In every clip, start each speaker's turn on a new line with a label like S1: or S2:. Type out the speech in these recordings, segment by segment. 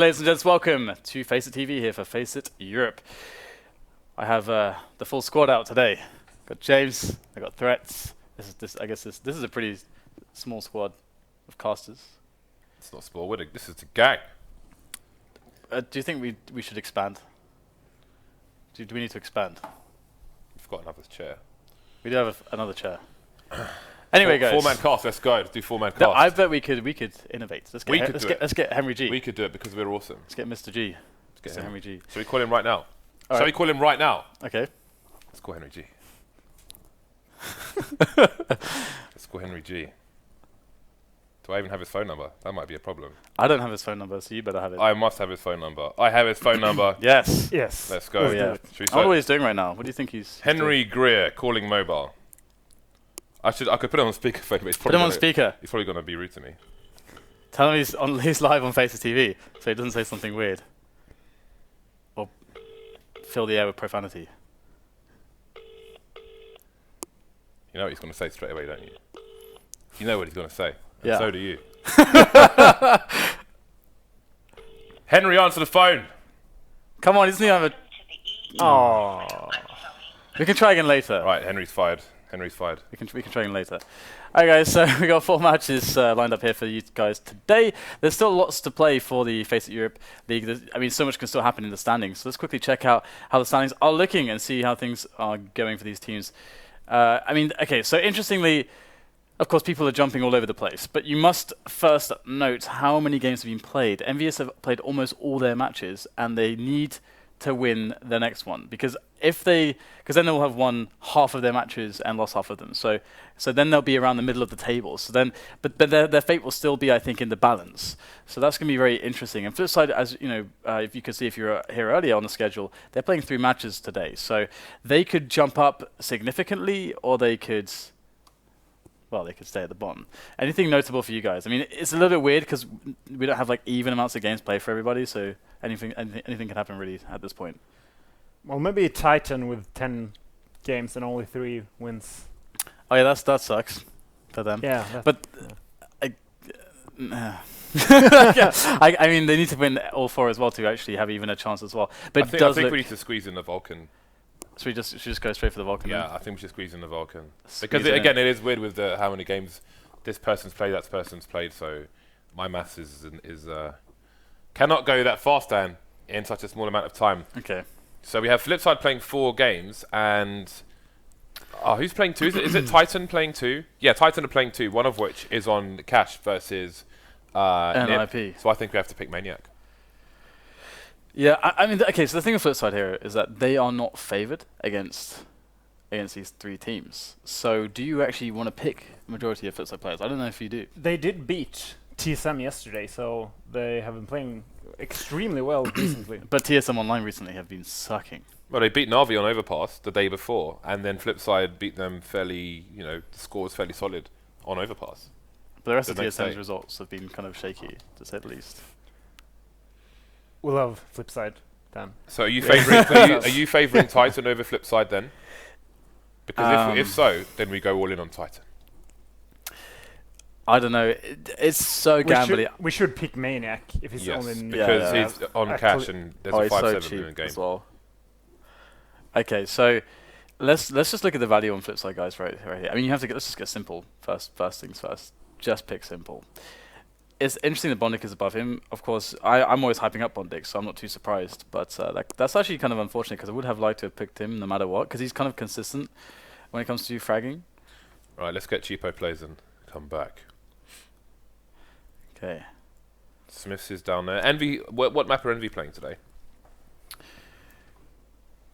S1: Ladies and gents, welcome to FACEIT TV here for FACEIT Europe. I have the full squad out today. Got James, I got Threats. I guess this is a pretty small squad of casters.
S2: It's not small, this is a gang.
S1: Do you think we should expand? Do we need to expand?
S2: We've got another chair.
S1: We do have another chair. Anyway, guys.
S2: Four-man cast, let's go. Let's do four-man cast.
S1: I bet we could innovate. Let's get Henry G.
S2: We could do it because we're awesome.
S1: Let's get Mr. G.
S2: Let's get
S1: Henry G.
S2: Shall we call him right now?
S1: Shall
S2: we call him right now?
S1: Okay.
S2: Let's call Henry G. Let's call Henry G. Do I even have his phone number? That might be a problem.
S1: I don't have his phone number, so you better have it.
S2: I must have his phone number. I have his phone number.
S1: Yes.
S3: Yes.
S2: Let's go.
S1: Oh, yeah. I wonder what he's doing right now. What do you think he's
S2: Henry Greer calling mobile. I could put him on speakerphone, but
S1: put him on speaker.
S2: He's probably going to be rude to me.
S1: Tell him he's live on FACEIT TV, so he doesn't say something weird. Or fill the air with profanity.
S2: You know what he's going to say straight away, don't you? You know what he's going to say.
S1: Yeah.
S2: And so do you. Henry, answer the phone.
S1: Come on, doesn't he have a... Oh. We can try again later.
S2: Right, Henry's fired. Henry's fired.
S1: We can try again later. Alright guys, so we got 4 matches lined up here for you guys today. There's still lots to play for the FACEIT Europe League. So much can still happen in the standings. So let's quickly check out how the standings are looking and see how things are going for these teams. Okay, so interestingly, of course, people are jumping all over the place, but you must first note how many games have been played. MVS have played almost all their matches, and they need to win the next one, because then they'll have won half of their matches and lost half of them. So then they'll be around the middle of the table. So then, but their fate will still be, I think, in the balance. So that's going to be very interesting. And flip side, as you know, if you could see if you were here earlier on the schedule, they're playing 3 matches today. So they could jump up significantly, or they could. Well, they could stay at the bottom. Anything notable for you guys? I mean, it's a little bit weird because we don't have like even amounts of games played for everybody, so anything can happen really at this point.
S3: Well, maybe Titan with 10 games and only 3 wins.
S1: Oh yeah, that sucks for them.
S3: Yeah.
S1: But I mean, they need to win all 4 as well to actually have even a chance as well. But
S2: I think we need to squeeze in the Vulcan.
S1: So we should just go straight for the Vulcan.
S2: Yeah,
S1: then?
S2: I think we should squeeze in the Vulcan. Because again, it is weird with how many games this person's played, that person's played. So my maths is cannot go that fast, Dan, in such a small amount of time.
S1: Okay.
S2: So we have Flipside playing 4 games, and who's playing 2? Is it Titan playing 2? Yeah, Titan are playing 2. One of which is on Cash versus
S1: NiP.
S2: So I think we have to pick Maniac.
S1: Yeah, I mean, okay, so the thing with Flipside here is that they are not favoured against these 3 teams. So do you actually want to pick the majority of Flipside players? I don't know if you do.
S3: They did beat TSM yesterday, so they have been playing extremely well recently.
S1: But TSM Online recently have been sucking.
S2: Well, they beat Navi on Overpass the day before, and then Flipside beat them fairly, the score was fairly solid on Overpass.
S1: But the rest of TSM's results have been kind of shaky, to say the least.
S3: We love Flipside, Dan.
S2: So are you favouring are you favouring Titan over Flipside then? Because if so, then we go all in on Titan.
S1: I don't know. It's so gambly.
S3: We should pick Maniac if he's
S2: yes,
S3: only
S2: because he's on Cash and there's a 5-7
S1: so
S2: in the game.
S1: as well. Okay, so let's just look at the value on Flipside, guys. Right here. I mean, let's just get simple first. First things first. Just pick simple. It's interesting that Bondic is above him. Of course, I'm always hyping up Bondic, so I'm not too surprised. But that's actually kind of unfortunate because I would have liked to have picked him no matter what, because he's kind of consistent when it comes to fragging.
S2: Right, let's get cheapo plays and come back.
S1: Okay.
S2: Smiths is down there. Envy, what map are Envy playing today?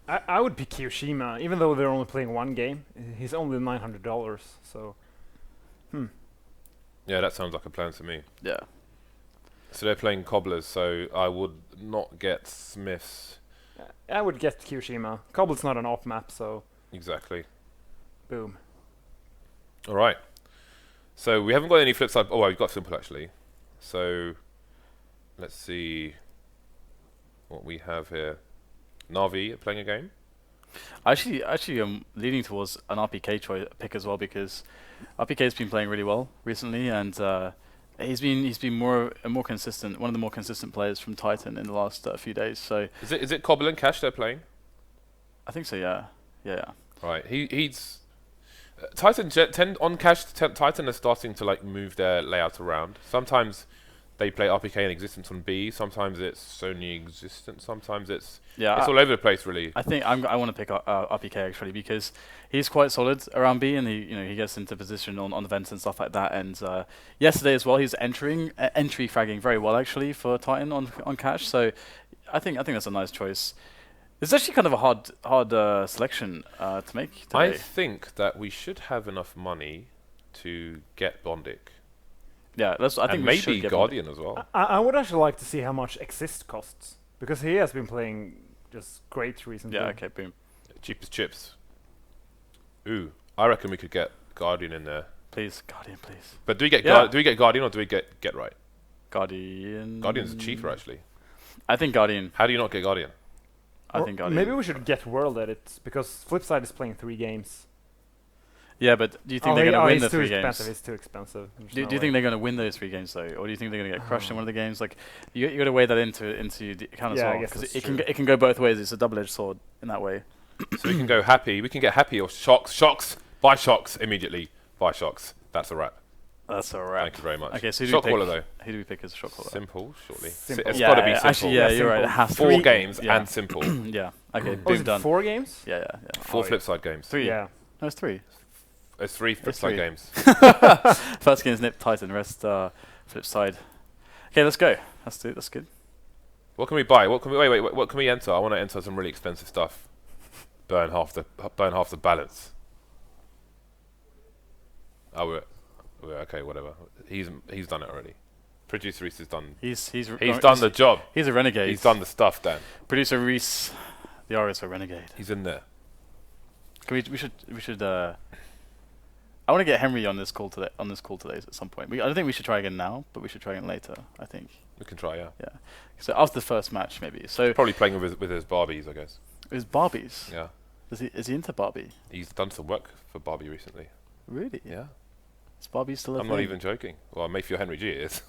S3: I would pick Kyoshima, even though they're only playing 1 game. He's only $900, so...
S2: Yeah, that sounds like a plan to me.
S1: Yeah.
S2: So they're playing Cobblers, so I would not get Smiths.
S3: I would get Kyoshima. Cobble's not an op map, so...
S2: Exactly.
S3: Boom.
S2: All right. So we haven't got any Flipside... Oh, well, we've got Simple, actually. So let's see what we have here. Navi are playing a game.
S1: Actually, I'm leaning towards an RPK pick as well, because RPK has been playing really well recently, and He's been more consistent, one of the more consistent players from Titan in the last few days. So
S2: Is it Cobble and Cash they're playing?
S1: I think so. Yeah.
S2: Right. He's Titan on Cash. Titan are starting to like move their layout around. Sometimes they play RPK in existence on B. Sometimes it's Sony existence. Sometimes it's all over the place really.
S1: I think I want to pick RPK actually because he's quite solid around B and he gets into position on the vents and stuff like that. And yesterday as well, he's entry fragging very well actually for Titan on Cash. So I think that's a nice choice. It's actually kind of a hard selection to make today.
S2: I think that we should have enough money to get Bondic.
S1: Yeah, I think
S2: and
S1: we should
S2: maybe
S1: get
S2: Guardian as well.
S3: I would actually like to see how much Xizt costs because he has been playing just great recently.
S1: Yeah, okay, boom.
S2: Cheap as chips. Ooh, I reckon we could get Guardian in there.
S1: Please, Guardian, please.
S2: But do we get Guardian or do we get right?
S1: Guardian.
S2: Guardian's cheaper actually.
S1: I think Guardian.
S2: How do you not get Guardian?
S1: I think Guardian.
S3: Maybe we should get World Edit because Flipside is playing 3 games.
S1: Yeah, but do you think they're going to win the 3 games?
S3: It's too expensive.
S1: Do you think they're going to win those 3 games though, or do you think they're going to get crushed in one of the games? Like you got to weigh that into the account as well, because it can go both ways. It's a double-edged sword in that way.
S2: So we can go happy. We can get happy or shocks. Buy shocks immediately. Buy shocks. That's a wrap.
S1: That's a wrap.
S2: Thank you very much.
S1: Okay, so
S2: shock caller though.
S1: Who do we pick as a shock caller?
S2: Simple, surely.
S3: Simple.
S2: It's got to be simple.
S1: Actually, yeah, you're right. It has
S2: 4 games and simple.
S1: Yeah. Okay,
S3: Oh,
S1: boom,
S3: is it
S1: done.
S3: 4 games?
S1: Yeah.
S2: 4 Flipside games.
S1: 3.
S3: Yeah.
S1: No, it's 3.
S2: It's 3 Flipside games.
S1: First game is NiP Titan, rest Flipside. Okay, let's go. That's good.
S2: What can we buy? What can we enter? I want to enter some really expensive stuff. Burn half the balance. Oh, we're okay. Whatever. He's done it already. Producer Reese has done.
S1: He's
S2: done the job.
S1: He's a renegade.
S2: He's done the stuff, Dan.
S1: Producer Reese, the RS a renegade.
S2: He's in there.
S1: We should. I want to get Henry on this call today. At some point. I don't think we should try again now, but we should try again later. I think.
S2: We can try, yeah.
S1: Yeah. So after the first match, maybe. So
S2: probably playing with his Barbies, I guess.
S1: His Barbies.
S2: Yeah.
S1: Is he into Barbie?
S2: He's done some work for Barbie recently.
S1: Really?
S2: Yeah.
S1: Is Barbie still a
S2: I'm
S1: thing?
S2: not even joking. Well, Mayfield Henry G is.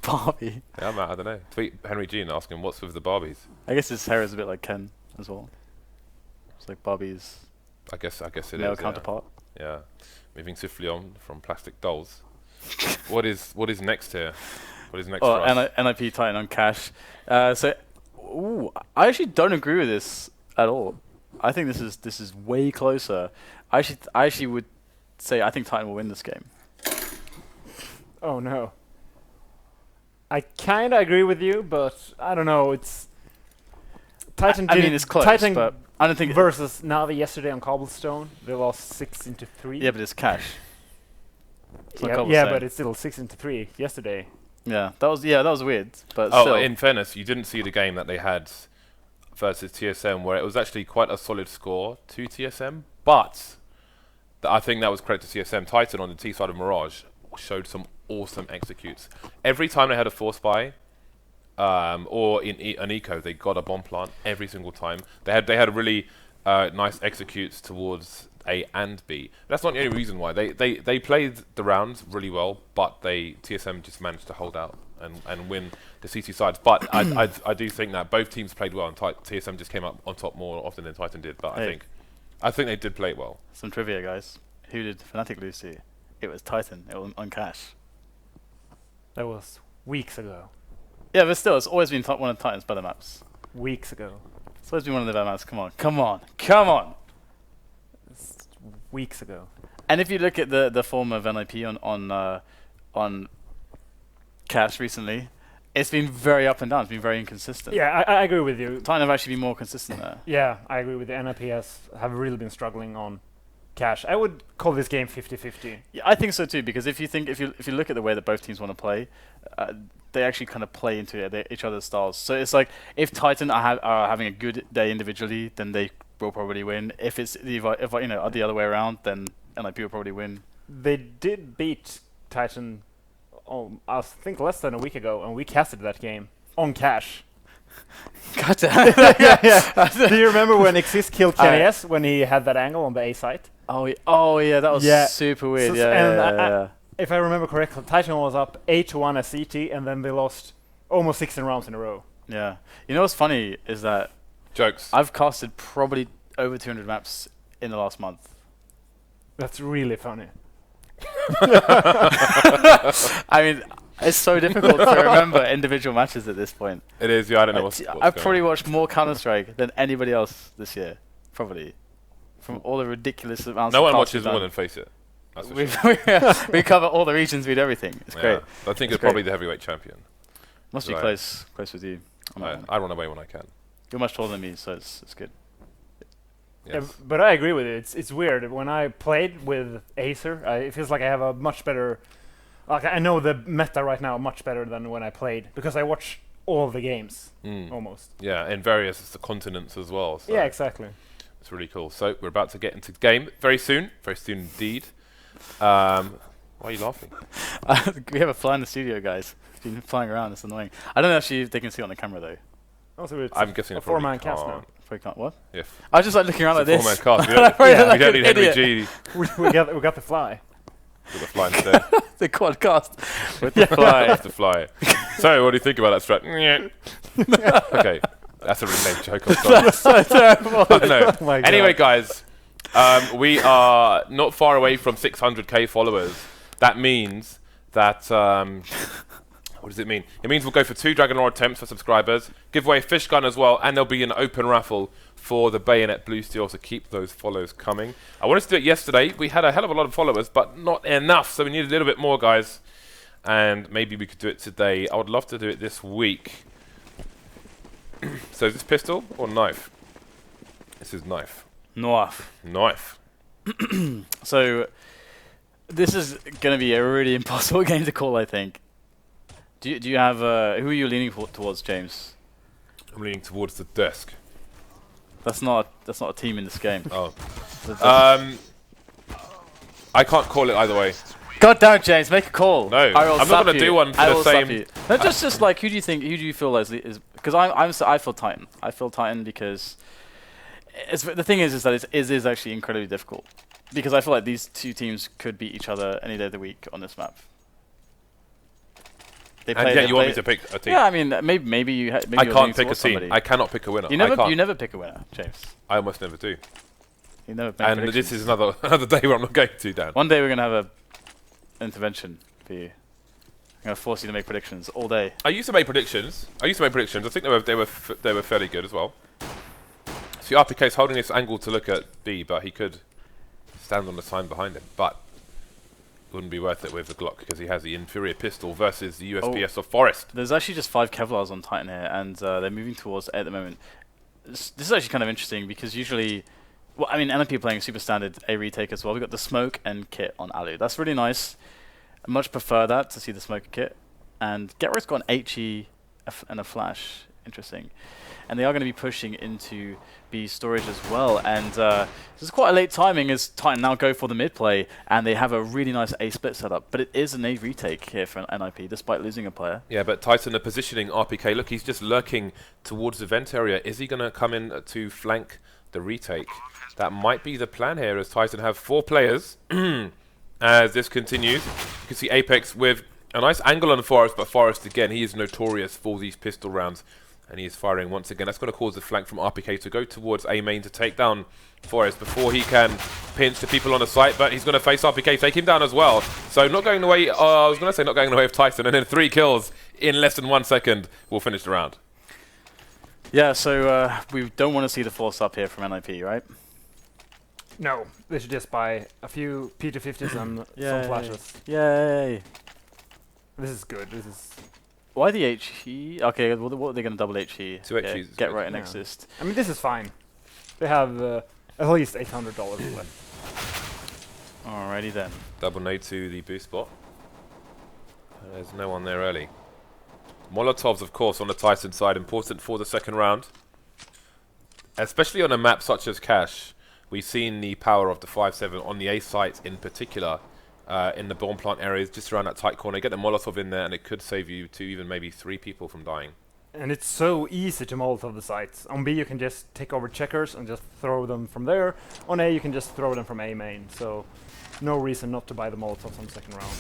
S1: Barbie.
S2: Yeah, Matt, I don't know. Tweet Henry G and ask him what's with the Barbies.
S1: I guess his hair is a bit like Ken as well. It's like Barbie's
S2: I guess it
S1: male
S2: is.
S1: counterpart.
S2: Yeah. Moving swiftly on from plastic dolls. What is next here? What is next for us?
S1: NiP Titan on Cash. I actually don't agree with this at all. I think this is way closer. I actually would say I think Titan will win this game.
S3: Oh no. I kind of agree with you, but I don't know. It's Titan.
S1: I mean, it's close,
S3: Titan
S1: but I don't think
S3: versus Navi yesterday on Cobblestone. They lost 6-3.
S1: Yeah, but it's Cash. It's like
S3: Yeah, but it's still 6-3 yesterday.
S1: Yeah, that was weird. But
S2: oh, in fairness, you didn't see the game that they had versus TSM, where it was actually quite a solid score to TSM, but I think that was credit to TSM. Titan on the T side of Mirage showed some awesome executes. Every time they had a force buy, or in an eco, they got a bomb plant every single time. They had really nice executes towards A and B. That's not the only reason why. They played the rounds really well, but TSM just managed to hold out and win the CT sides. But I do think that both teams played well, and TSM just came up on top more often than Titan did. But I think they did play it well.
S1: Some trivia, guys. Who did Fnatic lose to? It was Titan. It was on Cash.
S3: That was weeks ago.
S1: Yeah, but still, it's always been one of Titan's better maps.
S3: Weeks ago.
S1: It's always been one of the better maps. Come on.
S3: It's weeks ago.
S1: And if you look at the form of NiP on Cash recently, it's been very up and down. It's been very inconsistent.
S3: Yeah, I agree with you.
S1: Titan have actually been more consistent there.
S3: Yeah, I agree with you. NiP have really been struggling on Cash. I would call this game 50-50.
S1: Yeah, I think so too. Because if you look at the way that both teams want to play, they actually kind of play into each other's styles. So it's like if Titan are having a good day individually, then they will probably win. If it's the other way around, then NiP will probably win.
S3: They did beat Titan, I think less than a week ago, and we casted that game on Cash.
S1: gotcha.
S3: Do you remember when Xizt killed Quiquerez when he had that angle on the A site?
S1: Oh yeah, that was super weird.
S3: If I remember correctly, Titan was up 8-1 at CT, and then they lost almost 16 rounds in a row.
S1: Yeah. You know what's funny is that
S2: Jokes.
S1: I've casted probably over 200 maps in the last month.
S3: That's really funny.
S1: I mean, it's so difficult to remember individual matches at this point.
S2: It is, yeah, I don't know what's
S1: I've probably watched more Counter-Strike than anybody else this year. Probably. From all the ridiculous amounts
S2: no
S1: of
S2: one
S1: casts
S2: watches
S1: we've
S2: more
S1: done.
S2: than FACEIT. That's for sure.
S1: We cover all the regions, we do everything. It's great.
S2: I think
S1: It's
S2: it's probably the heavyweight champion.
S1: Must be
S2: Right.
S1: close with you.
S2: I run away when I can.
S1: You're much taller than me, so it's good.
S3: Yeah,
S2: Yes.
S3: but I agree with you. It's weird. When I played with Acer, it feels like I have a much better... Like, I know the meta right now much better than when I played, because I watch all the games, almost.
S2: Yeah, in various continents as well. So
S3: Yeah, exactly.
S2: it's really cool. So we're about to get into the game very soon indeed. Why are you laughing?
S1: We have a fly in the studio, guys. It's been flying around. It's annoying. I don't know if they can see it on the camera though.
S3: Also, it's
S2: I'm guessing
S3: a
S2: it probably
S3: four-man cast now.
S2: can't.
S1: Probably can't. What?
S2: If
S1: I was just like looking around like
S2: it's
S1: this.
S2: a four-man cast, we
S1: I
S2: don't,
S1: probably look like
S2: we don't
S1: an
S2: need Henry
S1: idiot.
S2: G
S3: we got the fly.
S2: with the fly instead.
S1: The quadcast with the fly.
S2: Have to fly. So, what do you think about that strat? Okay, that's a really lame joke. I'm sorry.
S1: That's so terrible.
S2: No.
S3: Oh my
S2: Anyway,
S3: God.
S2: guys, we are not far away from 600k followers. That means that what does it mean? It means we'll go for 2 Dragon Lore attempts for subscribers, give away a fish gun as well, and there'll be an open raffle for the Bayonet Blue Steel, so keep those follows coming. I wanted to do it yesterday. We had a hell of a lot of followers, but not enough, so we need a little bit more, guys. And maybe we could do it today. I would love to do it this week. So is this pistol or knife? This is knife.
S1: Noif.
S2: Knife.
S1: So this is going to be a really impossible game to call, I think. Do you have who are you leaning towards, James?
S2: I'm leaning towards the desk.
S1: That's not a team in this game.
S2: Oh.
S1: That's
S2: I can't call it either way.
S1: God damn it, James, make a call.
S2: No,
S1: I will
S2: I'm not
S1: slap
S2: gonna
S1: you.
S2: do one for
S1: I
S2: the
S1: will slap
S2: same-
S1: you. No, just like who do you feel is because I feel Titan. I feel Titan because the thing is that it is actually incredibly difficult because I feel like these two teams could beat each other any day of the week on this map.
S2: And yet you want me to pick a team?
S1: Yeah, I mean maybe you. Maybe
S2: I
S1: you're
S2: can't
S1: leaning
S2: pick a
S1: towards
S2: team.
S1: somebody.
S2: I cannot pick a winner.
S1: You never pick a winner, James.
S2: I almost never do.
S1: You never make
S2: And
S1: predictions.
S2: this is another day where I'm not going to, Dan.
S1: One day we're gonna have an intervention for you. I'm gonna force you to make predictions all day.
S2: I used to make predictions. I think they were fairly good as well. See, RpK's holding this angle to look at B, but he could stand on the sign behind him. But wouldn't be worth it with the Glock because he has the inferior pistol versus the USPS of Forest.
S1: There's actually just 5 Kevlars on Titan here, and they're moving towards A at the moment. This is actually kind of interesting because usually, well, I mean, NiP are playing super standard A retake as well. We've got the smoke and kit on allu. That's really nice. I much prefer that to see the smoke and kit. And Quiquerez got an HE and a flash. Interesting. And they are going to be pushing into B storage as well. And this is quite a late timing as Titan now go for the mid play, and they have a really nice A split setup. But it is an A retake here for NiP, despite losing a player.
S2: Yeah, but Titan are positioning RpK. Look, he's just lurking towards the vent area. Is he going to come in to flank the retake? That might be the plan here as Titan have 4 players. As this continues, you can see Apex with a nice angle on Forest, but Forest, again, he is notorious for these pistol rounds. And he is firing once again. That's going to cause the flank from RpK to go towards A main to take down Forest before he can pinch the people on the site. But he's going to face RpK, take him down as well. So not going away, I was going to say not going away with Tyson. And then 3 kills in less than 1 second will finish the round.
S1: Yeah, so we don't want to see the force up here from NiP, right?
S3: No, they should just buy a few P250s and some flashes.
S1: Yay!
S3: This is good. This is.
S1: Why the HE? Okay, what are they going to double HE?
S2: 2 HEs is
S1: Get
S2: good.
S1: right and
S3: Yeah.
S1: Xizt.
S3: I mean, this is fine. They have at least $800 left.
S1: Alrighty then.
S2: Double nade to the boost spot. There's no one there early. Molotovs, of course, on the Titan side, important for the second round. Especially on a map such as Cash, we've seen the power of the 5-7 on the A site in particular. In the bomb plant areas, just around that tight corner. Get the Molotov in there and it could save you 2, even maybe 3 people from dying.
S3: And it's so easy to Molotov the sites. On B you can just take over checkers and just throw them from there. On A you can just throw them from A main. So no reason not to buy the Molotovs on the second round.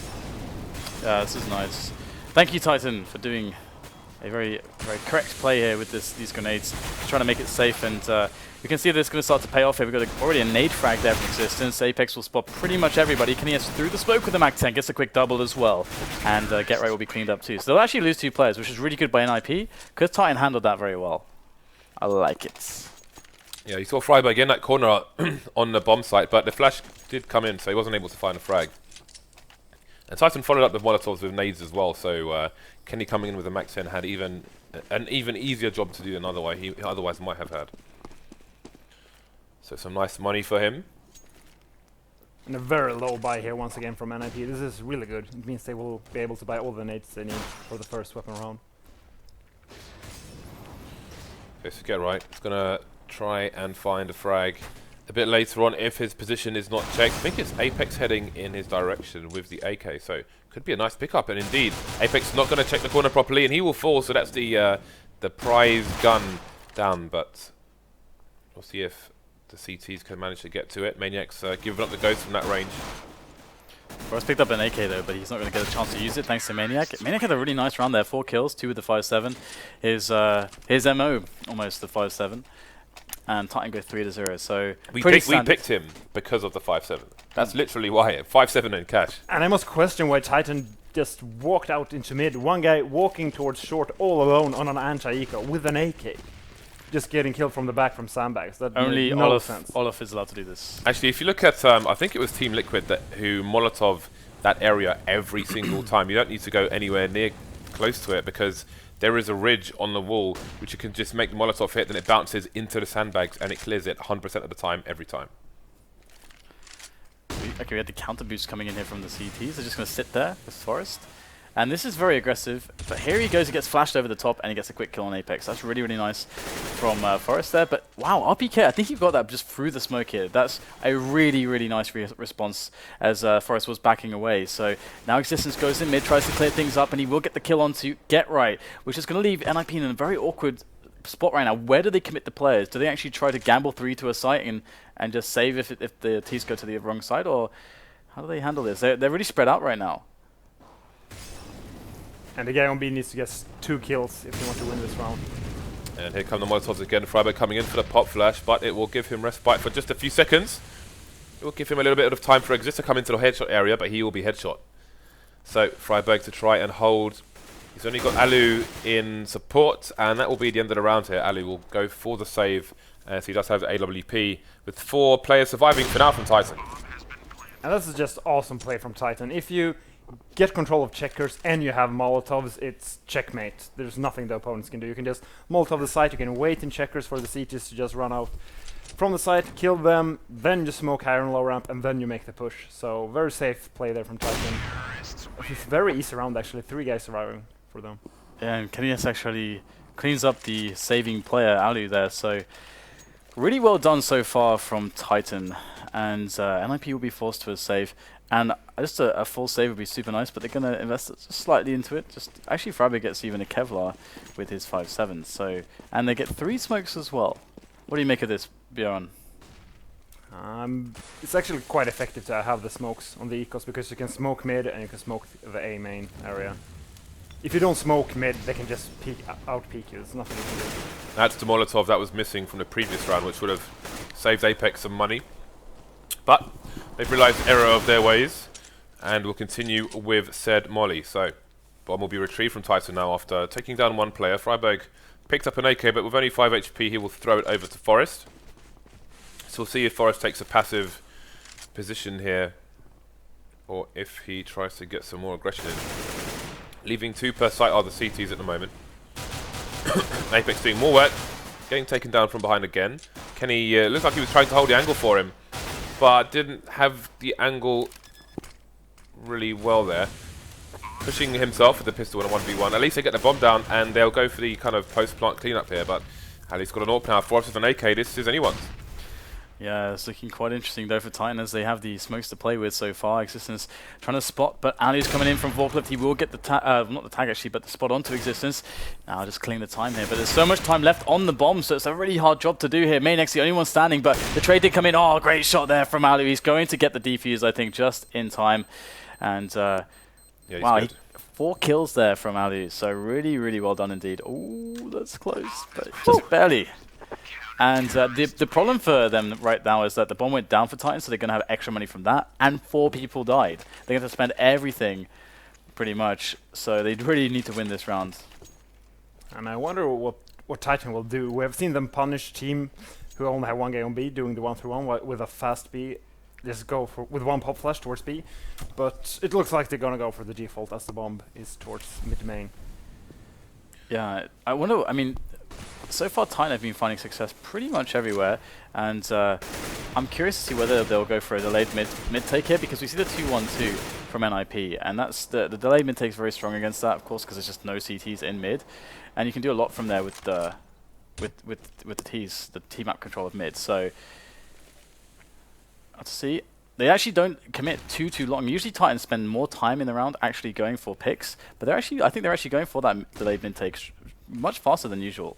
S1: Yeah, this is nice. Thank you, Titan, for doing a very correct play here with these grenades, trying to make it safe. And you can see that it's going to start to pay off here. We've got already a nade frag there from Existence. Apex will spot pretty much everybody. Quinius through the smoke with the Mac 10, gets a quick double as well. And Get Right will be cleaned up too. So they'll actually lose 2 players, which is really good by NiP, because Titan handled that very well. I like it.
S2: Yeah, you saw Friberg in that corner on the bomb site, but the flash did come in, so he wasn't able to find a frag. And Titan followed up the Molotovs with nades as well, so Kenny coming in with a Max 10 had an even easier job to do than he otherwise might have had. So some nice money for him.
S3: And a very low buy here once again from NiP. This is really good. It means they will be able to buy all the nades they need for the first weapon round.
S2: Okay, so Get Right. It's going to try and find a frag a bit later on if his position is not checked. I think it's Apex heading in his direction with the AK, so could be a nice pickup. And indeed, Apex not going to check the corner properly, and he will fall. So that's the prize gun down. But we'll see if the CTs can manage to get to it. Maniac's giving up the ghost from that range.
S1: Forrest picked up an AK though, but he's not going to get a chance to use it thanks to Maniac. Maniac had a really nice round there, 4 kills, 2 with the 5.7. His MO almost the 5.7. And Titan go 3-0, so
S2: we picked him because of the 5.7. That's literally why. 5.7 in cash.
S3: And I must question why Titan just walked out into mid. One guy walking towards short all alone on an anti-eco with an AK. Just getting killed from the back from sandbags. That
S1: only
S3: made no sense.
S1: Olaf is allowed to do this.
S2: Actually, if you look at, I think it was Team Liquid who Molotov that area every single time. You don't need to go anywhere near close to it because there is a ridge on the wall which you can just make the Molotov hit, then it bounces into the sandbags and it clears it 100% of the time, every time.
S1: Okay, we had the counter boost coming in here from the CTs. They're just going to sit there with Forrest. And this is very aggressive, but here he goes, he gets flashed over the top and he gets a quick kill on Apex. That's really, really nice from Forrest there. But wow, RPK, I think he got that just through the smoke here. That's a really, really nice response as Forrest was backing away. So now Existence goes in mid, tries to clear things up, and he will get the kill onto Get Right, which is going to leave NiP in a very awkward spot right now. Where do they commit the players? Do they actually try to gamble 3 to a site and just save if the T's go to the wrong side, or how do they handle this? They're really spread out right now.
S3: And the guy on B needs to get 2 kills if he wants to win this round.
S2: And here come the Molotovs again. Friberg coming in for the pop flash, but it will give him respite for just a few seconds. It will give him a little bit of time for Xizt to come into the headshot area, but he will be headshot. So Friberg to try and hold. He's only got allu in support, and that will be the end of the round here. Allu will go for the save, as he does have the AWP, with 4 players surviving for now from Titan.
S3: And this is just awesome play from Titan. If you get control of checkers and you have Molotovs, it's checkmate. There's nothing the opponents can do. You can just Molotov the site, you can wait in checkers for the CTs to just run out from the site, kill them, then you smoke higher and low ramp, and then you make the push. So very safe play there from Titan. It's very easy round actually, 3 guys surviving for them.
S1: Yeah, and Quinius actually cleans up the saving player, allu there, so really well done so far from Titan. And NiP will be forced to a save. And just a full save would be super nice, but they're going to invest just slightly into it. Actually, Friberg gets even a Kevlar with his 5.7. So, and they get 3 smokes as well. What do you make of this, Bjorn?
S3: It's actually quite effective to have the smokes on the ecos because you can smoke mid and you can smoke the A main area. If you don't smoke mid, they can just out-peek you. There's nothing you can do.
S2: That's the Molotov that was missing from the previous round, which would have saved Apex some money. But they've realised the error of their ways and will continue with said molly. So bomb will be retrieved from Titan now after taking down 1 player. Friberg picked up an AK, but with only 5 HP, he will throw it over to Forrest. So we'll see if Forrest takes a passive position here, or if he tries to get some more aggression in. Leaving 2 per site are the CTs at the moment. Apex doing more work, getting taken down from behind again. Kenny looks like he was trying to hold the angle for him, but didn't have the angle really well there. Pushing himself with the pistol in a 1v1. At least they get the bomb down and they'll go for the kind of post-plant cleanup here, but at least got an AWP now. Forrest with an AK, this is anyone's.
S1: Yeah, it's looking quite interesting though for Titan as they have the smokes to play with so far. Existence trying to spot, but Allu's coming in from forklift. He will get the tag, not the tag actually, but the spot onto Existence. Now just killing the time here, but there's so much time left on the bomb, so it's a really hard job to do here. Maniac's the only one standing, but the trade did come in. Oh, great shot there from Allu. He's going to get the defuse, I think, just in time. And
S2: Yeah, he's
S1: wow,
S2: good.
S1: 4 kills there from Allu, so really, really well done indeed. Oh, that's close, but just barely. And the problem for them right now is that the bomb went down for Titan, so they're going to have extra money from that, and 4 people died. They're going to spend everything, pretty much, so they really need to win this round.
S3: And I wonder what Titan will do. We have seen them punish team who only have 1 guy on B, doing the 1-3-1 with a fast B. Just go for with 1 pop flash towards B, but it looks like they're going to go for the default as the bomb is towards mid-main.
S1: Yeah, I wonder, I mean, so far Titan have been finding success pretty much everywhere, and I'm curious to see whether they'll go for a delayed mid take here, because we see the 2-1-2 from NiP, and that's the delayed mid take is very strong against that, of course, because there's just no CTs in mid, and you can do a lot from there with the T's, the T-map control of mid. So let's see. They actually don't commit too long. Usually Titans spend more time in the round actually going for picks, but I think they're actually going for that delayed mid take much faster than usual.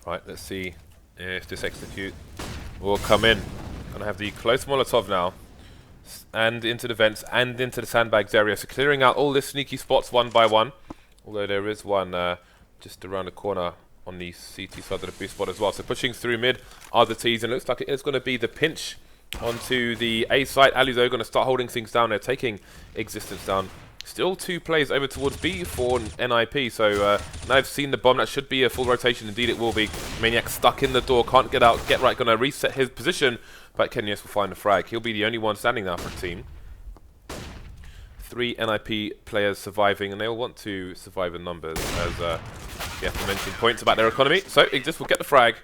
S2: Right, let's see if this execute will come in. Gonna have the close Molotov now, and into the vents and into the sandbags area. So clearing out all the sneaky spots one by one. Although there is one just around the corner on the CT side of the boost spot as well. So pushing through mid are the T's, and it looks like it is going to be the pinch onto the A site. Allu though going to start holding things down there, taking Existence down. Still 2 players over towards B for NiP, so now I've seen the bomb. That should be a full rotation. Indeed it will be. Maniac stuck in the door, can't get out. Get right, going to reset his position, but Kenyes will find the frag. He'll be the only one standing now for the team. 3 NiP players surviving, and they all want to survive in numbers, as you have to mention points about their economy. So Xizt will get the frag.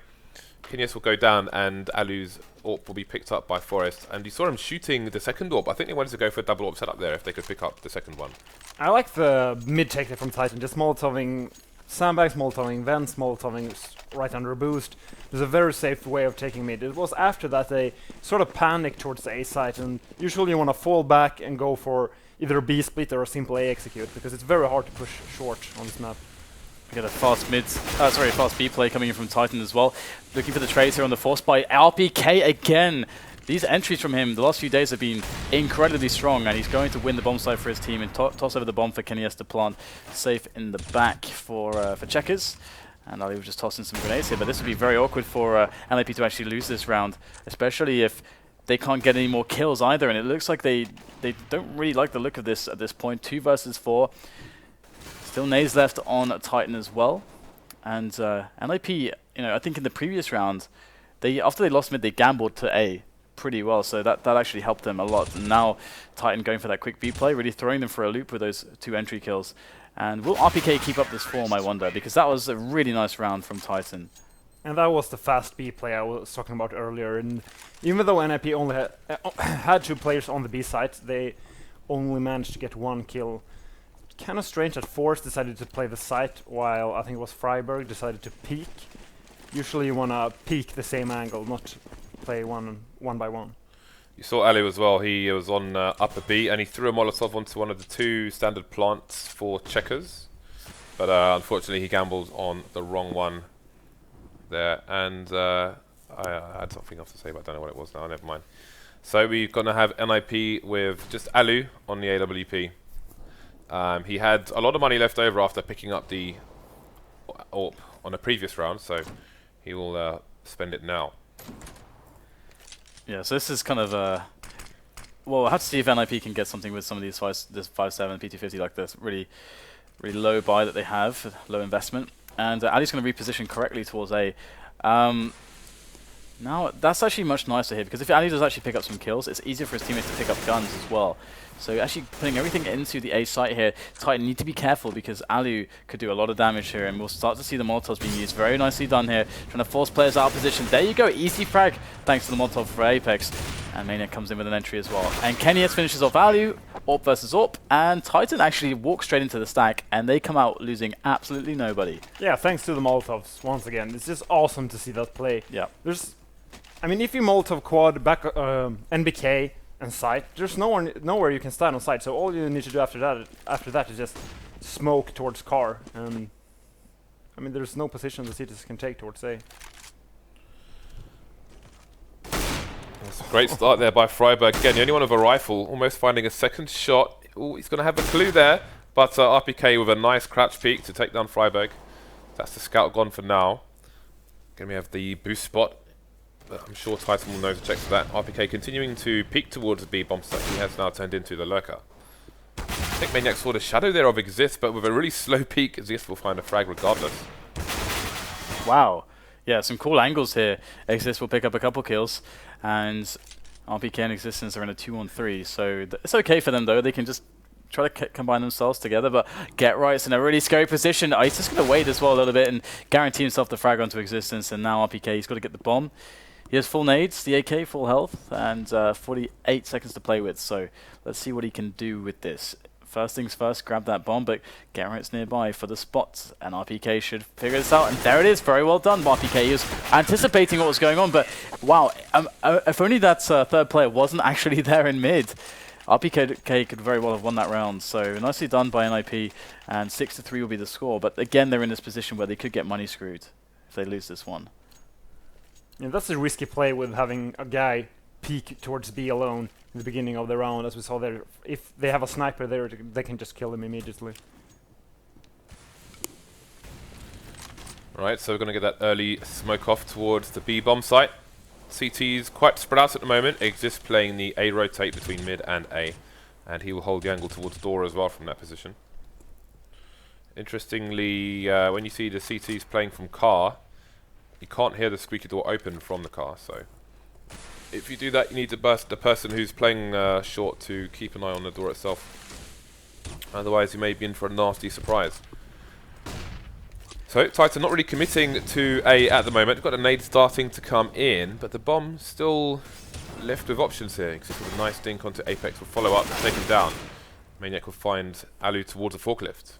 S2: Kenyes will go down, and Allu's AWP will be picked up by Forest. And you saw him shooting the second AWP. I think they wanted to go for a double AWP setup there if they could pick up the second one.
S3: I like the mid take there from Titan, just molotoving sandbags, molotoving vents, molotoving right under a boost. There's a very safe way of taking mid. It was after that they sort of panicked towards the A site, and usually you want to fall back and go for either a B split or a simple A execute, because it's very hard to push short on this map.
S1: We get a fast fast B play coming in from Titan as well. Looking for the trades here on the force by RpK again. These entries from him the last few days have been incredibly strong, and he's going to win the bomb side for his team and toss over the bomb for Kenyes to plant safe in the back for checkers. And Ali will just toss in some grenades here, but this would be very awkward for NiP to actually lose this round, especially if they can't get any more kills either. And it looks like they don't really like the look of this at this point. 2 versus 4. Still nades left on Titan as well, and NiP, you know, I think in the previous round, after they lost mid, they gambled to A pretty well, so that actually helped them a lot. And now Titan going for that quick B play, really throwing them for a loop with those 2 entry kills. And will RpK keep up this form, I wonder, because that was a really nice round from Titan.
S3: And that was the fast B play I was talking about earlier. And even though NiP only had 2 players on the B site, they only managed to get 1 kill. Kind of strange that Force decided to play the site, while I think it was Friberg decided to peek. Usually you want to peek the same angle, not play one by one.
S2: You saw Allu as well. He was on upper B, and he threw a Molotov onto one of the 2 standard plants for checkers. But unfortunately he gambled on the wrong one there, and I had something else to say, but I don't know what it was now. Never mind. So we're going to have NiP with just Allu on the AWP. He had a lot of money left over after picking up the AWP on a previous round, so he will spend it now.
S1: Yeah, so this is kind of well, we'll have to see if NiP can get something with some of these this 5.7 P250, like this really low buy that they have, low investment. And Ali's going to reposition correctly towards A. Now, that's actually much nicer here, because if Ali does actually pick up some kills, it's easier for his teammates to pick up guns as well. So actually putting everything into the A site here, Titan need to be careful, because Allu could do a lot of damage here, and we'll start to see the Molotovs being used. Very nicely done here, trying to force players out of position. There you go, easy frag, thanks to the Molotov for Apex. And Maniac comes in with an entry as well. And Kenyes finishes off Allu, AWP versus AWP, and Titan actually walks straight into the stack, and they come out losing absolutely nobody.
S3: Yeah, thanks to the Molotovs, once again. It's just awesome to see that play.
S1: Yeah.
S3: I mean, if you Molotov quad back NBK and site, there's nowhere you can stand on site. So all you need to do after that is just smoke towards car. And I mean, there's no position the cities can take towards A.
S2: That's a great start there by Friberg. Again, the only one with a rifle, almost finding a second shot. Oh, he's going to have a clue there. But RpK with a nice crouch peek to take down Friberg. That's the scout gone for now. Going to have the boost spot. But I'm sure Titan will know to check for that. RpK continuing to peek towards the B bomb site. He has now turned into the lurker. I think Maniac saw the shadow there of Xizt, but with a really slow peek, Xizt will find a frag regardless.
S1: Wow. Yeah, some cool angles here. Xizt will pick up a couple kills, and RpK and Existence are in a 2-on-3, so it's okay for them though. They can just try to combine themselves together, but Get Right's in a really scary position. He's just going to wait as well a little bit and guarantee himself the frag onto Existence, and now RpK, he's got to get the bomb. He has full nades, the AK, full health, and 48 seconds to play with, so let's see what he can do with this. First things first, grab that bomb, but Get Right's nearby for the spot, and RpK should figure this out, and there it is, very well done. RpK. He was anticipating what was going on, but wow, if only that third player wasn't actually there in mid, RpK could very well have won that round, so nicely done by NiP, and 6-3 will be the score, but again they're in this position where they could get money screwed if they lose this one.
S3: Yeah, that's a risky play with having a guy peek towards B alone in the beginning of the round, as we saw there. If they have a sniper there, they can just kill him immediately.
S2: Right, so we're going to get that early smoke off towards the B bomb site. CT's quite spread out at the moment. Xizt playing the A rotate between mid and A, and he will hold the angle towards door as well from that position. Interestingly, when you see the CT's playing from car, you can't hear the squeaky door open from the car, so if you do that, you need to burst the person who's playing short to keep an eye on the door itself. Otherwise, you may be in for a nasty surprise. So, Titan not really committing to A at the moment. Got a nade starting to come in, but the bomb still left with options here. Except with a nice dink onto Apex will follow up and take him down. Maniac will find allu towards a forklift.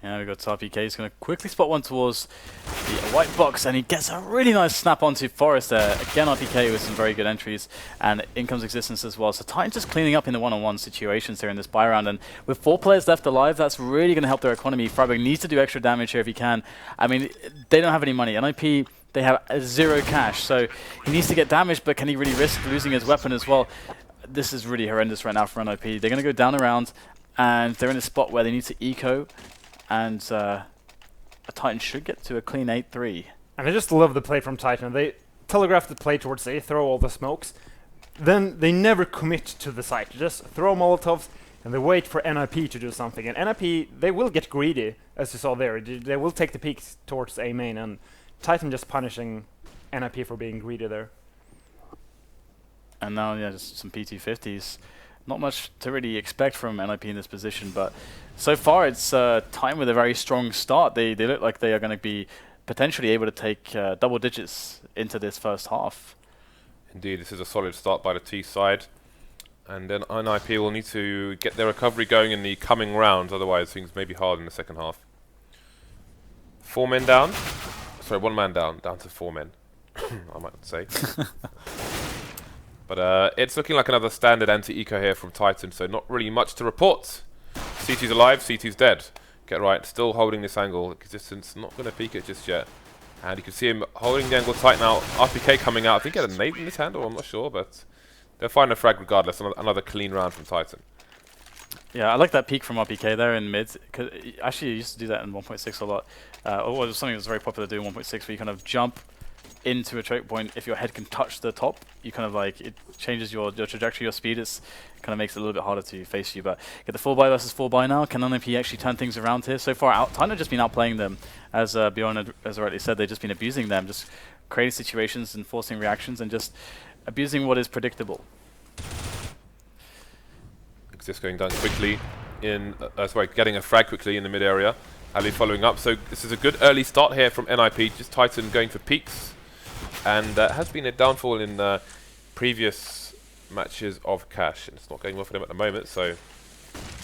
S1: Yeah, we've got RpK. He's going to quickly spot one towards the white box, and he gets a really nice snap onto Forest there. Again, RpK with some very good entries, and in comes Existence as well. So Titan just cleaning up in the one-on-one situations here in this buy round, and with 4 players left alive, that's really going to help their economy. Friberg needs to do extra damage here if he can. I mean, they don't have any money. NiP, they have 0 cash, so he needs to get damage, but can he really risk losing his weapon as well? This is really horrendous right now for NiP. They're going to go down around, and they're in a spot where they need to eco, and a Titan should get to a clean 8-3.
S3: And I just love the play from Titan. They telegraph the play towards A, throw all the smokes, then they never commit to the site. Just throw Molotovs, and they wait for NiP to do something. And NiP, they will get greedy, as you saw there. They will take the peaks towards A main, and Titan just punishing NiP for being greedy there.
S1: And now, yeah, just some PT50s. Not much to really expect from NiP in this position, but so far it's Titan with a very strong start. They look like they are going to be potentially able to take double digits into this first half.
S2: Indeed, this is a solid start by the T side. And then NiP will need to get their recovery going in the coming rounds, otherwise things may be hard in the second half. 4 men down. Sorry, 1 man down to 4 men, I might say. But it's looking like another standard anti-eco here from Titan, so not really much to report. CT's alive, CT's dead. Get right, still holding this angle. Existence not going to peek it just yet. And you can see him holding the angle tight now. RpK coming out. I think he had a nade in his hand, or I'm not sure, but they'll find a frag regardless. Another clean round from Titan.
S1: Yeah, I like that peek from RpK there in mid. Cause actually, you used to do that in 1.6 a lot. Or it was something that was very popular to do in 1.6, where you kind of jump into a choke point. If your head can touch the top, you kind of like, it changes your trajectory, your speed. It's kind of makes it a little bit harder to face you. But get the 4x versus 4x now. Can NiP actually turn things around here? So far, Titan have just been outplaying them. As Bjorn has rightly said, they've just been abusing them, just creating situations and forcing reactions and just abusing what is predictable.
S2: Xizt going down quickly in, getting a frag quickly in the mid area. allu following up. So this is a good early start here from NiP. Just Titan going for peaks. And has been a downfall in previous matches of cash. And it's not going well for them at the moment, so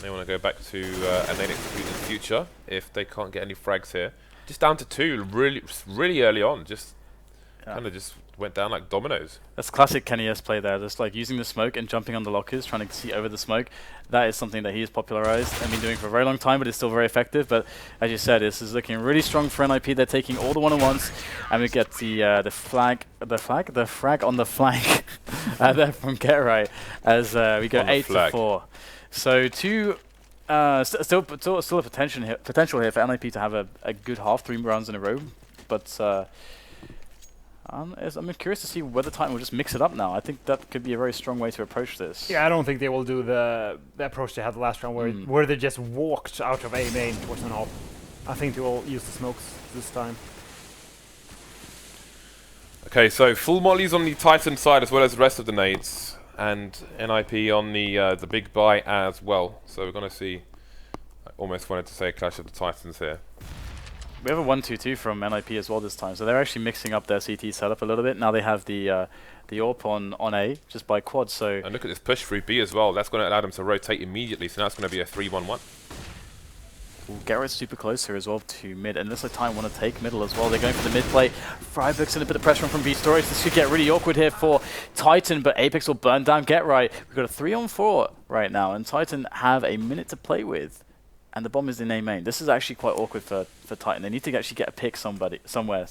S2: they want to go back to a nade execute in the future if they can't get any frags here. Just down to 2, really early on. Just kind of just went down like dominoes.
S1: That's classic Kenny S play there, just like using the smoke and jumping on the lockers, trying to see over the smoke. That is something that he has popularized and been doing for a very long time, but it's still very effective. But as you said, this is looking really strong for NiP. They're taking all the one-on-ones, and we get the frag on the flank there from Quiquerez as we go 8-4. So still a potential here for NiP to have a good half, 3 rounds in a row, but. I'm curious to see whether Titan will just mix it up now. I think that could be a very strong way to approach this.
S3: Yeah, I don't think they will do the approach they had the last round where they just walked out of A main towards an off. I think they will use the smokes this time.
S2: Okay, so full mollies on the Titan side as well as the rest of the nades, and NiP on the big buy as well. So we're going to see, I almost wanted to say a clash of the Titans here.
S1: We have a 1-2-2 from NiP as well this time, so they're actually mixing up their CT setup a little bit. Now they have the AWP on A just by quad. So
S2: and look at this push through B as well. That's going to allow them to rotate immediately. So now it's going to be a 3-1-1.
S1: Garrett's super close here as well to mid, and it looks like Time want to take middle as well. They're going for the mid play. Friberg's in a bit of pressure from B Storage. This could get really awkward here for Titan, but Apex will burn down Get Right. We've got a 3-on-4 right now, and Titan have a minute to play with. And the bomb is in A main. This is actually quite awkward for Titan. They need to actually get a pick somewhere.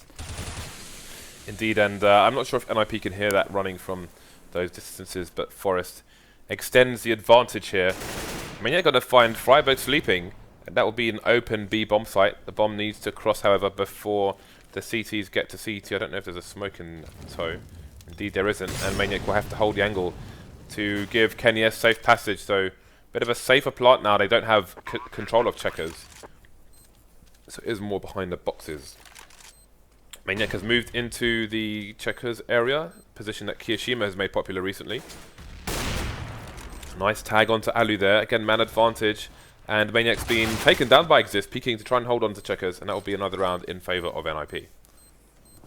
S2: Indeed, and I'm not sure if NiP can hear that running from those distances, but Forest extends the advantage here. Maniac got to find Friberg sleeping, and that will be an open B bomb site. The bomb needs to cross, however, before the CTs get to CT. I don't know if there's a smoke in tow. Indeed, there isn't, and Maniac will have to hold the angle to give Kenny S safe passage. So. Bit of a safer plant now. They don't have control of checkers, so it is more behind the boxes. Maniac has moved into the checkers area, position that Kiyashima has made popular recently. Nice tag onto allu there. Again, man advantage, and Maniac's been taken down by Xizt, peeking to try and hold on to checkers, and that will be another round in favor of NiP.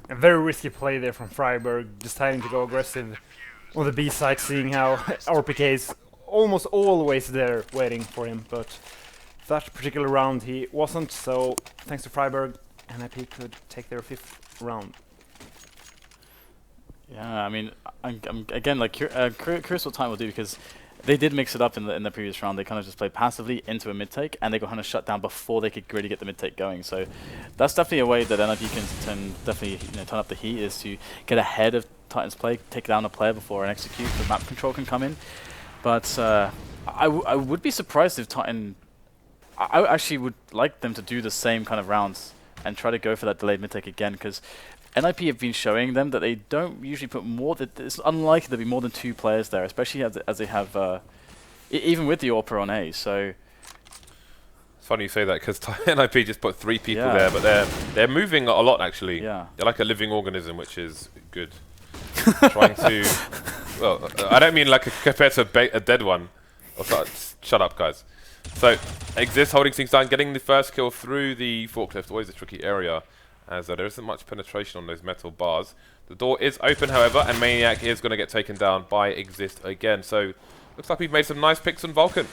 S3: A very risky play there from Friberg, deciding to go aggressive on the B side, seeing how RpK is almost always there waiting for him, but that particular round he wasn't, so thanks to Friberg, NiP could take their 5th round.
S1: Yeah, I mean, I'm again, like, curious what Time will do, because they did mix it up in the previous round. They kind of just played passively into a mid-take, and they got kind of shut down before they could really get the mid-take going. So that's definitely a way that NiP can definitely turn up the heat, is to get ahead of Titan's play, take down a player before an execute, the map control can come in. But I would be surprised if Titan... I actually would like them to do the same kind of rounds and try to go for that delayed mid-take again, because NiP have been showing them that they don't usually put more... It's unlikely there'll be more than 2 players there, especially as they have... even with the AWP on A, so...
S2: It's funny you say that, because NiP just put 3 people there, but they're moving a lot, actually.
S1: Yeah.
S2: They're like a living organism, which is good. Trying to... Well, I don't mean like compared to a dead one. Shut up, guys. So, Xizt holding things down, getting the first kill through the forklift. Always a tricky area, as there isn't much penetration on those metal bars. The door is open, however, and Maniac is going to get taken down by Xizt again. So, looks like we've made some nice picks on Vulcan.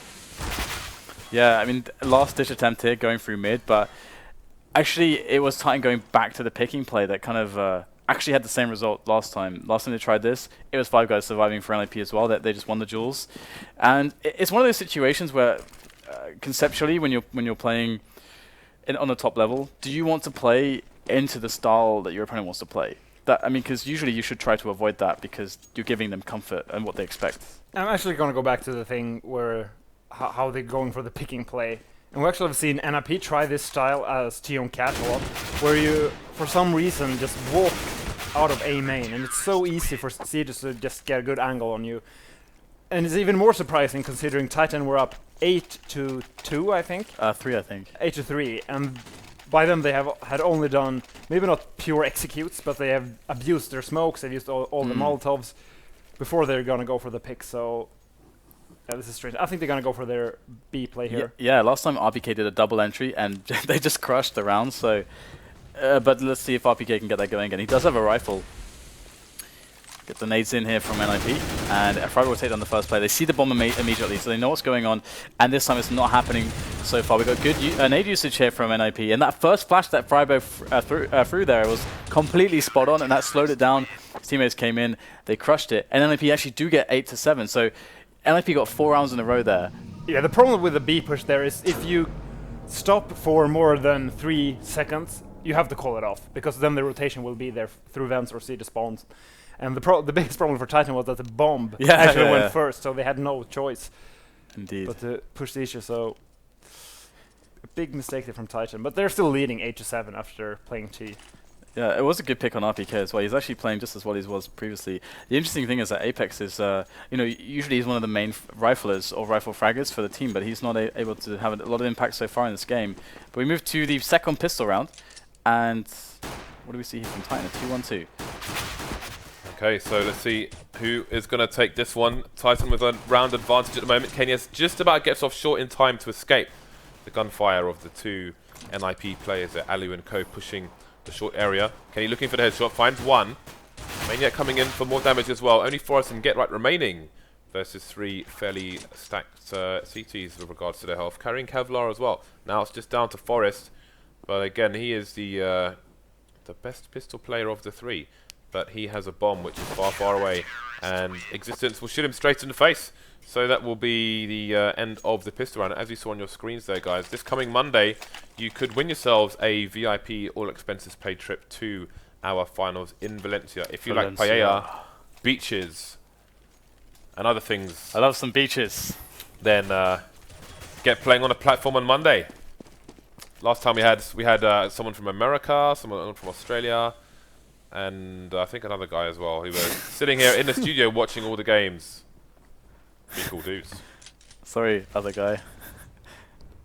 S1: Yeah, I mean, last-ditch attempt here, going through mid, but actually it was Titan going back to the picking play that kind of... actually had the same result last time. Last time they tried this, it was 5 guys surviving for NiP as well. They just won the duels, and it's one of those situations where, conceptually, when you're playing on the top level, do you want to play into the style that your opponent wants to play? I mean, because usually you should try to avoid that because you're giving them comfort and what they expect. I'm
S3: actually going to go back to the thing where how they're going for the picking play. And we actually have seen NiP try this style as Tion Cat a lot, where you, for some reason, just walk out of A main, and it's so easy for Siege to just get a good angle on you. And it's even more surprising considering Titan were up 8-2, I think?
S1: 3, I think.
S3: 8-3, and by then they had only done, maybe not pure executes, but they have abused their smokes, they've used all the Molotovs before they're gonna go for the pick, so... Yeah, this is strange. I think they're going to go for their B play here.
S1: Yeah, last time RpK did a double entry and they just crushed the round, so... but let's see if RpK can get that going again. He does have a rifle. Get the nades in here from NiP, and Friberg will take down the first play. They see the bomb immediately, so they know what's going on, and this time it's not happening so far. We got good nade usage here from NiP, and that first flash that Friberg threw there was completely spot on, and that slowed it down. His teammates came in, they crushed it, and NiP actually do get 8 to 7, so NiP got 4 rounds in a row there.
S3: Yeah, the problem with the B push there is if you stop for more than 3 seconds, you have to call it off, because then the rotation will be there through vents or CT spawns. And the biggest problem for Titan was that the bomb actually went first, so they had no choice.
S1: Indeed.
S3: But to push the issue, so a big mistake there from Titan. But they're still leading 8 to 7 after playing T.
S1: Yeah, it was a good pick on RPK as well. He's actually playing just as well as he was previously. The interesting thing is that Apex is, usually he's one of the main riflers or rifle fraggers for the team, but he's not able to have a lot of impact so far in this game. But we move to the second pistol round, and what do we see here from Titan? A 2-1-2.
S2: Okay, so let's see who is going to take this one. Titan with a round advantage at the moment. Kenyas just about gets off short in time to escape the gunfire of the two NiP players there, Allu and Co, pushing the short area. Kenny looking for the headshot, finds one. Maniac coming in for more damage as well. Only Forest and Get Right remaining versus 3 fairly stacked CTs with regards to their health. Carrying Kevlar as well. Now it's just down to Forest, but again he is the best pistol player of the 3. But he has a bomb which is far, far away, and Existence will shoot him straight in the face. So that will be the end of the pistol round. As you saw on your screens there, guys, this coming Monday, you could win yourselves a VIP all-expenses-paid trip to our finals in Valencia. If you like paella, beaches, and other things,
S1: I love some beaches.
S2: Then get playing on a platform on Monday. Last time we had someone from America, someone from Australia, and I think another guy as well, who was sitting here in the studio watching all the games. Pretty cool dudes.
S1: Sorry, other guy.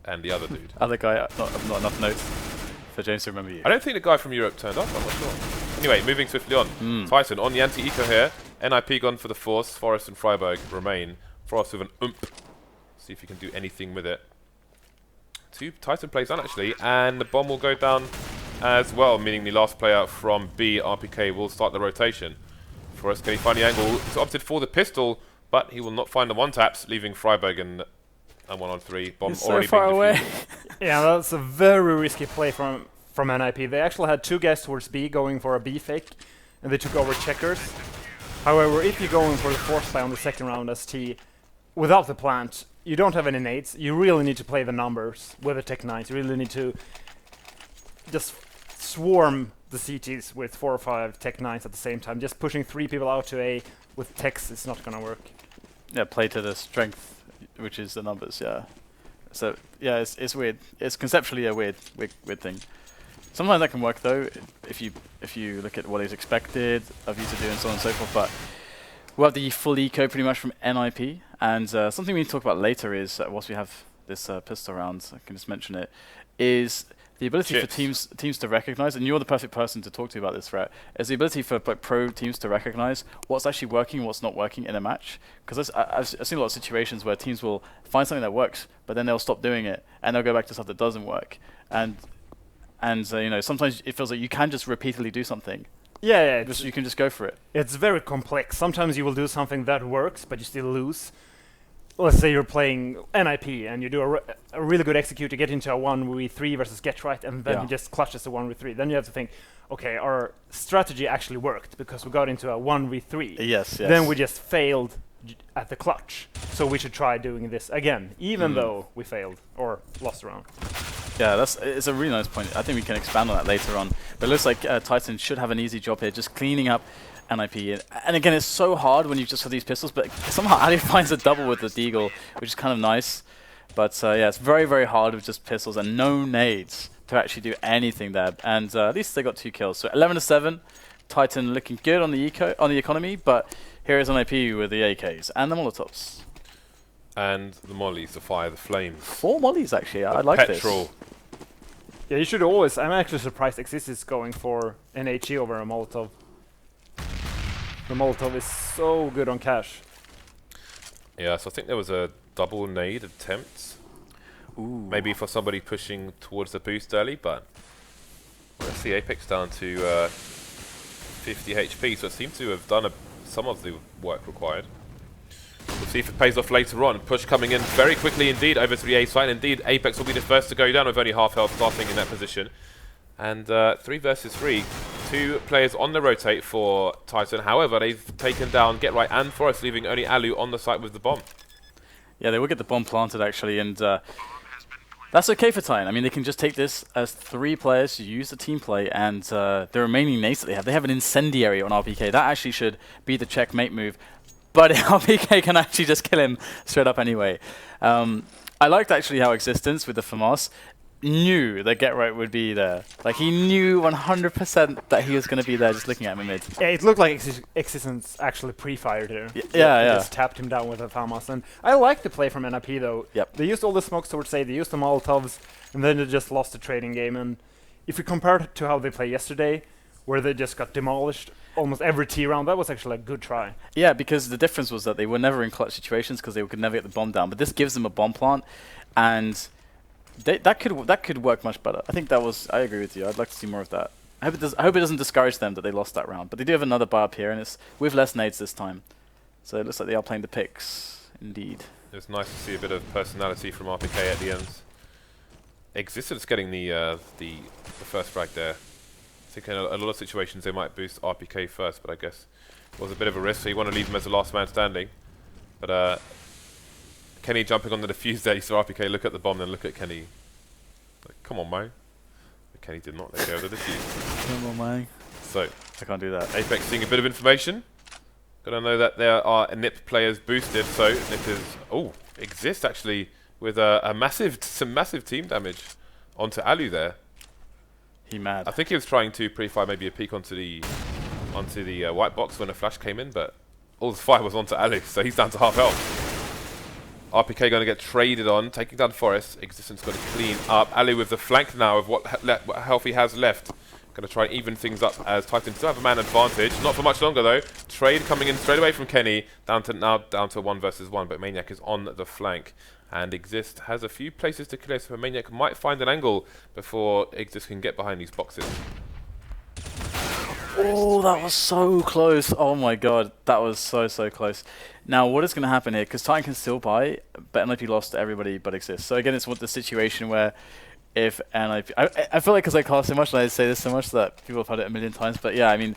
S2: And the other dude.
S1: Other guy, not enough notes for James to remember you.
S2: I don't think the guy from Europe turned up, I'm not sure. Anyway, moving swiftly on. Titan on the anti-eco here. NiP gone for the Force. Forest and Friberg remain. Forest with an oomph. See if you can do anything with it. 2 Titan plays done actually, and the bomb will go down as well, meaning the last player from B, RPK, will start the rotation. Forest, can he find the angle? He's opted for the pistol, but he will not find the one-taps, leaving Friberg and 1-on-3. Bomb
S1: He's
S2: already
S1: so far
S2: been
S1: away.
S2: defused.
S3: Yeah, that's a very risky play from NiP. They actually had 2 guys towards B going for a B fake, and they took over checkers. However, if you're going for the force play on the second round as T, without the plant, you don't have any nades. You really need to play the numbers with the Tech 9s. You really need to just swarm the CTs with 4 or 5 Tech 9s at the same time. Just pushing 3 people out to A with techs is not going to work.
S1: Yeah, play to the strength, which is the numbers, yeah. So, yeah, it's weird. It's conceptually a weird thing. Sometimes that can work, though, if you look at what is expected of you to do and so on and so forth, but we'll have the full eco pretty much from NiP, and something we need to talk about later is, once we have this pistol round, I can just mention it, is the ability for teams to recognize, and you're the perfect person to talk to about this, Fred, is the ability for pro teams to recognize what's actually working and what's not working in a match. Because I've seen a lot of situations where teams will find something that works, but then they'll stop doing it, and they'll go back to stuff that doesn't work. And sometimes it feels like you can just repeatedly do something.
S3: Yeah,
S1: you can just go for it.
S3: It's very complex. Sometimes you will do something that works, but you still lose. Let's say you're playing NiP and you do a really good execute to get into a 1v3 versus Get Right, and then he just clutches the 1v3. Then you have to think, okay, our strategy actually worked because we got into a 1v3.
S1: Yes.
S3: Then we just failed at the clutch. So we should try doing this again, even though we failed or lost a round.
S1: Yeah, it's a really nice point. I think we can expand on that later on. But it looks like Titan should have an easy job here, just cleaning up NiP. And again, it's so hard when you've just got these pistols, but somehow Ali finds a double with the Deagle, which is kind of nice. But yeah, it's very, very hard with just pistols and no nades to actually do anything there. And at least they got 2 kills. So 11-7, Titan looking good on the economy, but here is NiP with the AKs and the Molotovs.
S2: And the mollies to fire the flames.
S1: 4 mollies, actually. I like
S2: petrol.
S1: this.
S3: Yeah, you should always... I'm actually surprised Xizt is going for an HE over a Molotov. The Molotov is so good on cash.
S2: Yeah, so I think there was a double nade attempt.
S1: Ooh.
S2: Maybe for somebody pushing towards the boost early, but let's see, Apex down to 50 HP, so it seemed to have done a some of the work required. We'll see if it pays off later on. Push coming in very quickly indeed over to the A side. Indeed, Apex will be the first to go down with only half health starting in that position. And 3 versus 3. 2 players on the rotate for Titan. However, they've taken down Get Right and Forest, leaving only allu on the site with the bomb. Yeah,
S1: they will get the bomb planted actually, and that's okay for Titan. I mean, they can just take this as 3 players to use the team play, and the remaining nades that they have an incendiary on RPK. That actually should be the checkmate move, but RPK can actually just kill him straight up anyway. I liked actually how Xizt with the FAMAS knew that Get Right would be there. Like, he knew 100% that he was going to be there just looking at him in mid.
S3: Yeah, it looked like Xizt actually pre-fired here.
S1: Yeah.
S3: Just tapped him down with a FAMAS. And I like the play from NiP though.
S1: Yep.
S3: They used all the smokes towards A, they used the Molotovs, and then they just lost the trading game. And if you compare it to how they played yesterday, where they just got demolished almost every T round, that was actually a good try.
S1: Yeah, because the difference was that they were never in clutch situations because they could never get the bomb down. But this gives them a bomb plant, and that could work much better. I think I agree with you. I'd like to see more of that. I hope it doesn't discourage them that they lost that round. But they do have another buy up here, and it's with less nades this time. So it looks like they are playing the picks, indeed.
S2: It's nice to see a bit of personality from RPK at the end. Xizt getting the first frag there. I think in a lot of situations they might boost RPK first, but I guess it was a bit of a risk, so you want to leave him as the last man standing. But Kenny jumping on the defuse there, you saw RPK look at the bomb, then look at Kenny. Like, come on, man. But Kenny did not let go of the defuse.
S1: Come on, man.
S2: So,
S1: I can't do that.
S2: Apex seeing a bit of information. Gotta know that there are NiP players boosted, so NiP is... Oh, Xizt actually with some massive team damage onto allu there.
S1: He mad.
S2: I think he was trying to pre-fire maybe a peek onto the white box when a flash came in, but all the fire was onto allu, so he's down to half health. RPK going to get traded on, taking down Forest. Xizt going to clean up. allu with the flank now of what health he has left. Going to try and even things up as Titan still have a man advantage. Not for much longer though. Trade coming in straight away from Kenny. Down to 1 versus 1, but Maniac is on the flank. And Xizt has a few places to clear, so Maniac might find an angle before Xizt can get behind these boxes.
S1: Oh, that was so close. Oh my god, that was so close. Now, what is going to happen here? Because Titan can still buy, but NiP lost to everybody but Xizt. So again, it's the situation where if NiP... I feel like because I cast so much and I say this so much that people have heard it a million times, but yeah, I mean,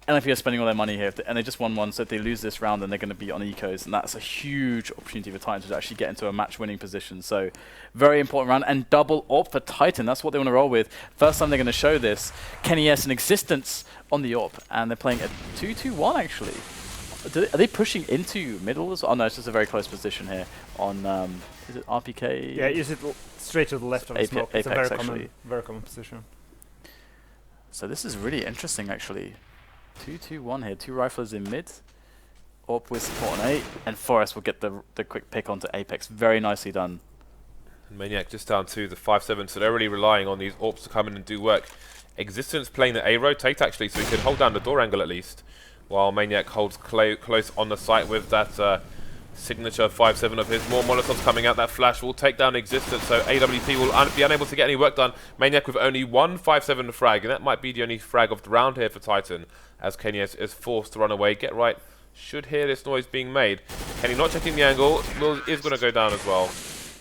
S1: NiP are spending all their money here, and they just won one, so if they lose this round, then they're going to be on ecos, and that's a huge opportunity for Titan to actually get into a match-winning position. So, very important round, and double AWP for Titan. That's what they want to roll with. First time they're going to show this. Kenny S and Xizt on the AWP, and they're playing a 2-2-1 actually. Are they pushing into middle as well? Oh no, it's just a very close position here on, is it RPK?
S3: Yeah, is it straight to the left of the smoke? It's a very common position.
S1: So this is really interesting actually. 2-2-1 here, 2 riflers in mid. AWP with support on A, and Forest will get the quick pick onto Apex. Very nicely done.
S2: And Maniac just down to the 5-7, so they're really relying on these AWPs to come in and do work. Xizt playing the A rotate actually, so he could hold down the door angle at least, while Maniac holds close on the site with that signature 5-7 of his. More Molotovs coming out. That flash will take down Xizt, so AWP will be unable to get any work done. Maniac with only 1 5-7 frag, and that might be the only frag of the round here for Titan, as Kenny is forced to run away. Get Right should hear this noise being made. Kenny not checking the angle, is going to go down as well.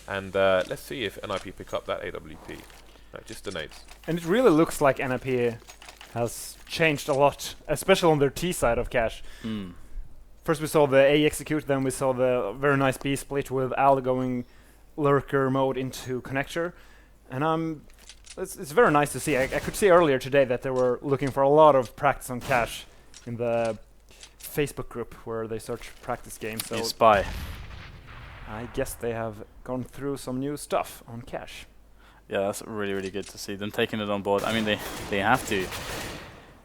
S2: And let's see if NiP pick up that AWP. No, just the nades. And
S3: it really looks like NiP has changed a lot, especially on their T side of cash. First we saw the A execute, then we saw the very nice B split with Al going lurker mode into connector. And it's very nice to see. I could see earlier today that they were looking for a lot of practice on cash in the Facebook group where they search practice games. So
S1: spy.
S3: I guess they have gone through some new stuff on cash.
S1: Yeah, that's really good to see them taking it on board. I mean, they have to.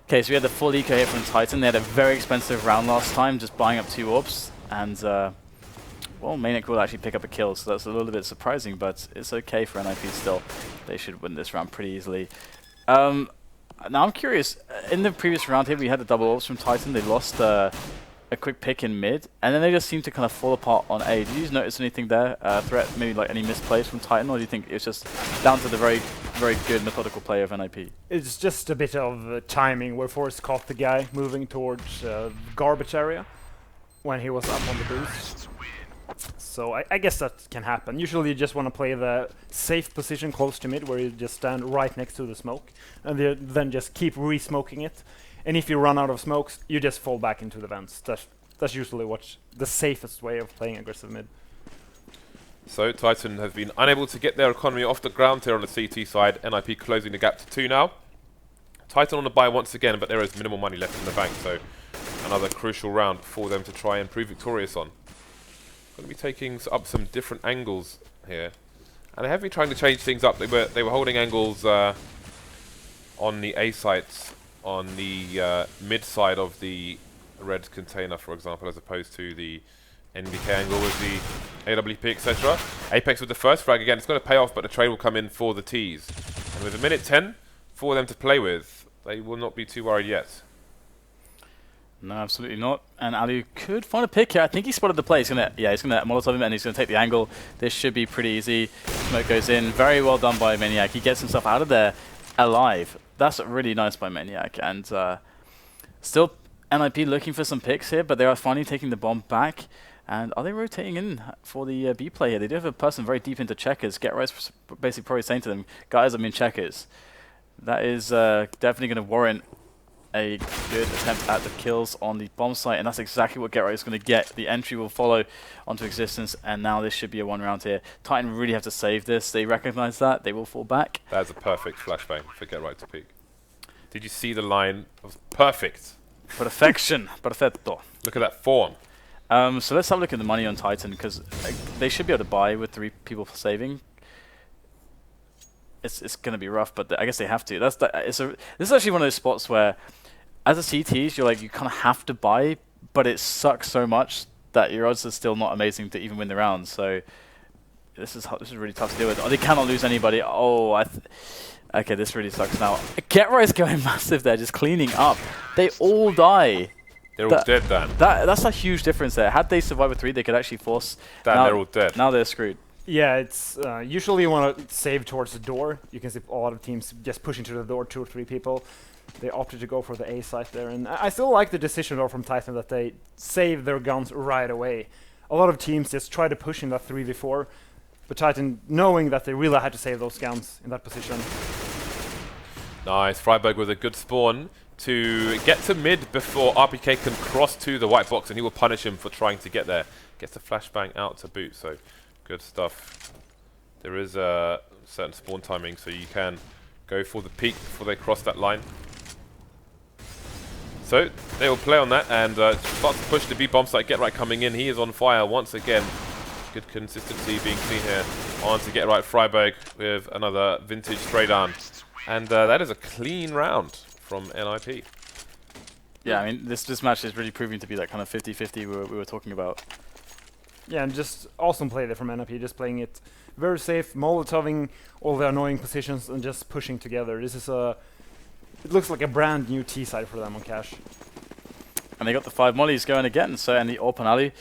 S1: Okay, so we had the full eco here from Titan. They had a very expensive round last time, just buying up 2 AWPs, and well, Maniac will actually pick up a kill, so that's a little bit surprising, but it's okay for NiP still. They should win this round pretty easily. Now I'm curious, in the previous round here we had the double AWPs from Titan. They lost a quick pick in mid, and then they just seem to kind of fall apart on A. Did you notice anything there? Threat, maybe like any misplays from Titan, or do you think it's just down to the very very good methodical play of NiP.
S3: It's just a bit of timing where Forrest caught the guy moving towards garbage area when he was up on the boost. So I guess that can happen. Usually you just want to play the safe position close to mid where you just stand right next to the smoke and then just keep re-smoking it. And if you run out of smokes, you just fall back into the vents. That's usually what's the safest way of playing aggressive mid.
S2: So Titan has been unable to get their economy off the ground here on the CT side. NiP closing the gap to 2 now. Titan on the buy once again, but there is minimal money left in the bank, so another crucial round for them to try and prove victorious on. Going to be taking up some different angles here, and they have been trying to change things up. They were holding angles on the A sites on the mid side of the red container, for example, as opposed to the NBK angle with the AWP, etc. Apex with the first frag again. It's going to pay off, but the trade will come in for the T's. And with a minute 10 for them to play with, they will not be too worried yet.
S1: No, absolutely not. And allu could find a pick here. I think he spotted the play. He's gonna Molotov him and he's gonna take the angle. This should be pretty easy. Smoke goes in. Very well done by Maniac. He gets himself out of there alive. That's really nice by Maniac. And still NiP looking for some picks here, but they are finally taking the bomb back. And are they rotating in for the B play here? They do have a person very deep into checkers. Quiquerez basically probably saying to them, guys, I'm in checkers. That is definitely going to warrant a good attempt at the kills on the bomb site, and that's exactly what Quiquerez is going to get. The entry will follow onto existence, and now this should be a 1 round here. Titan really have to save this. They recognize that. They will fall back.
S2: That's a perfect flashbang for Quiquerez to peek. Did you see the line? It was perfect.
S1: Perfection. Perfetto.
S2: Look at that form.
S1: So let's have a look at the money on Titan, because they should be able to buy with 3 people for saving. It's going to be rough, but I guess they have to. This is actually one of those spots where, as a CTs, you kind of have to buy, but it sucks so much that your odds are still not amazing to even win the round. So this is really tough to deal with. Oh, they cannot lose anybody. Oh, okay, this really sucks now. Quiquerez going massive there, just cleaning up. They all die.
S2: They're all dead, Dan.
S1: That's a huge difference there. Had they survived with 3, they could actually force.
S2: Dan, they're all dead.
S1: Now they're screwed.
S3: Yeah, it's usually you want to save towards the door. You can see a lot of teams just pushing to the door, 2 or 3 people. They opted to go for the A site there, and I still like the decision though from Titan that they save their guns right away. A lot of teams just try to push in that 3v4, but Titan, knowing that they really had to save those guns in that position.
S2: Nice, Friberg with a good spawn to get to mid before RpK can cross to the white box, and he will punish him for trying to get there. Gets a flashbang out to boot, so good stuff. There is a certain spawn timing, so you can go for the peek before they cross that line. So they will play on that and start to push the B bomb site. Get right coming in. He is on fire once again. Good consistency being seen here. On to Get Right Friberg with another vintage spray down. And that is a clean round from NiP.
S1: Yeah, I mean, this match is really proving to be that kind of 50-50 we were talking about.
S3: Yeah, and just awesome play there from NiP, just playing it very safe, molotoving all the annoying positions and just pushing together. This is it looks like a brand new T side for them on Cash.
S1: And they got the 5 mollies going again. So, and the open allu,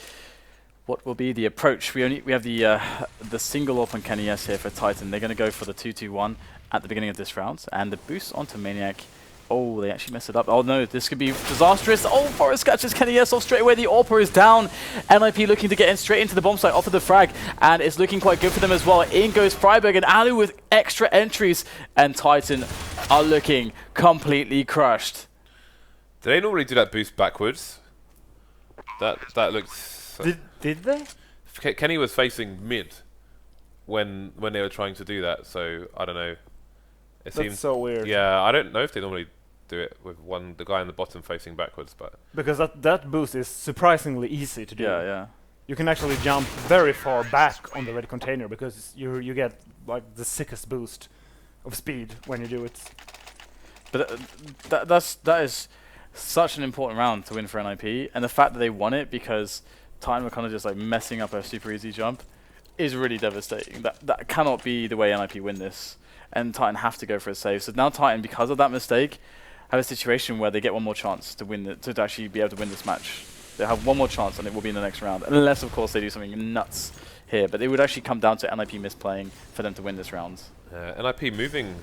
S1: what will be the approach? We have the single open KNES here for Titan. They're going to go for the 2-2-1 at the beginning of this round, and the boost onto Maniac. Oh, they actually messed it up. Oh no, this could be disastrous. Oh, Forrest catches KNES off straight away. The AWPer is down. NiP looking to get in straight into the bomb site off of the frag, and it's looking quite good for them as well. In goes Friberg and allu with extra entries, and Titan are looking completely crushed.
S2: Do they normally do that boost backwards? That looks...
S3: Did they?
S2: Kenny was facing mid when they were trying to do that, so I don't know. It seems
S3: so weird.
S2: Yeah, I don't know if they normally do it with the guy in the bottom facing backwards, but
S3: because that boost is surprisingly easy to do.
S1: Yeah, yeah.
S3: You can actually jump very far back on the red container because you get like the sickest boost of speed when you do it.
S1: But that is such an important round to win for NiP, and the fact that they won it because Titan were kind of just like messing up a super easy jump is really devastating. That cannot be the way NiP win this, and Titan have to go for a save. So now Titan, because of that mistake, have a situation where they get one more chance to win to actually be able to win this match. They have one more chance, and it will be in the next round, unless of course they do something nuts here. But it would actually come down to NiP misplaying for them to win this round.
S2: NiP moving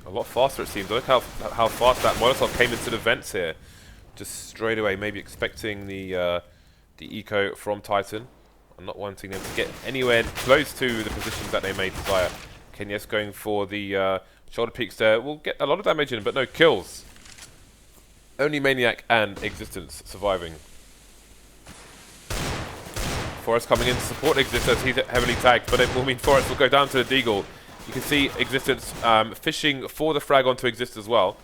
S2: a lot faster, it seems. Look how fast that Molotov came into the vents here. Just straight away, maybe expecting the eco from Titan. And not wanting them to get anywhere close to the positions that they may desire. Kenyes going for the shoulder peaks there. Will get a lot of damage in, but no kills. Only Maniac and Xizt surviving. Forest coming in to support Xizt as he's heavily tagged, but it will mean Forest will go down to the Deagle. You can see Xizt fishing for the frag onto Xizt as well.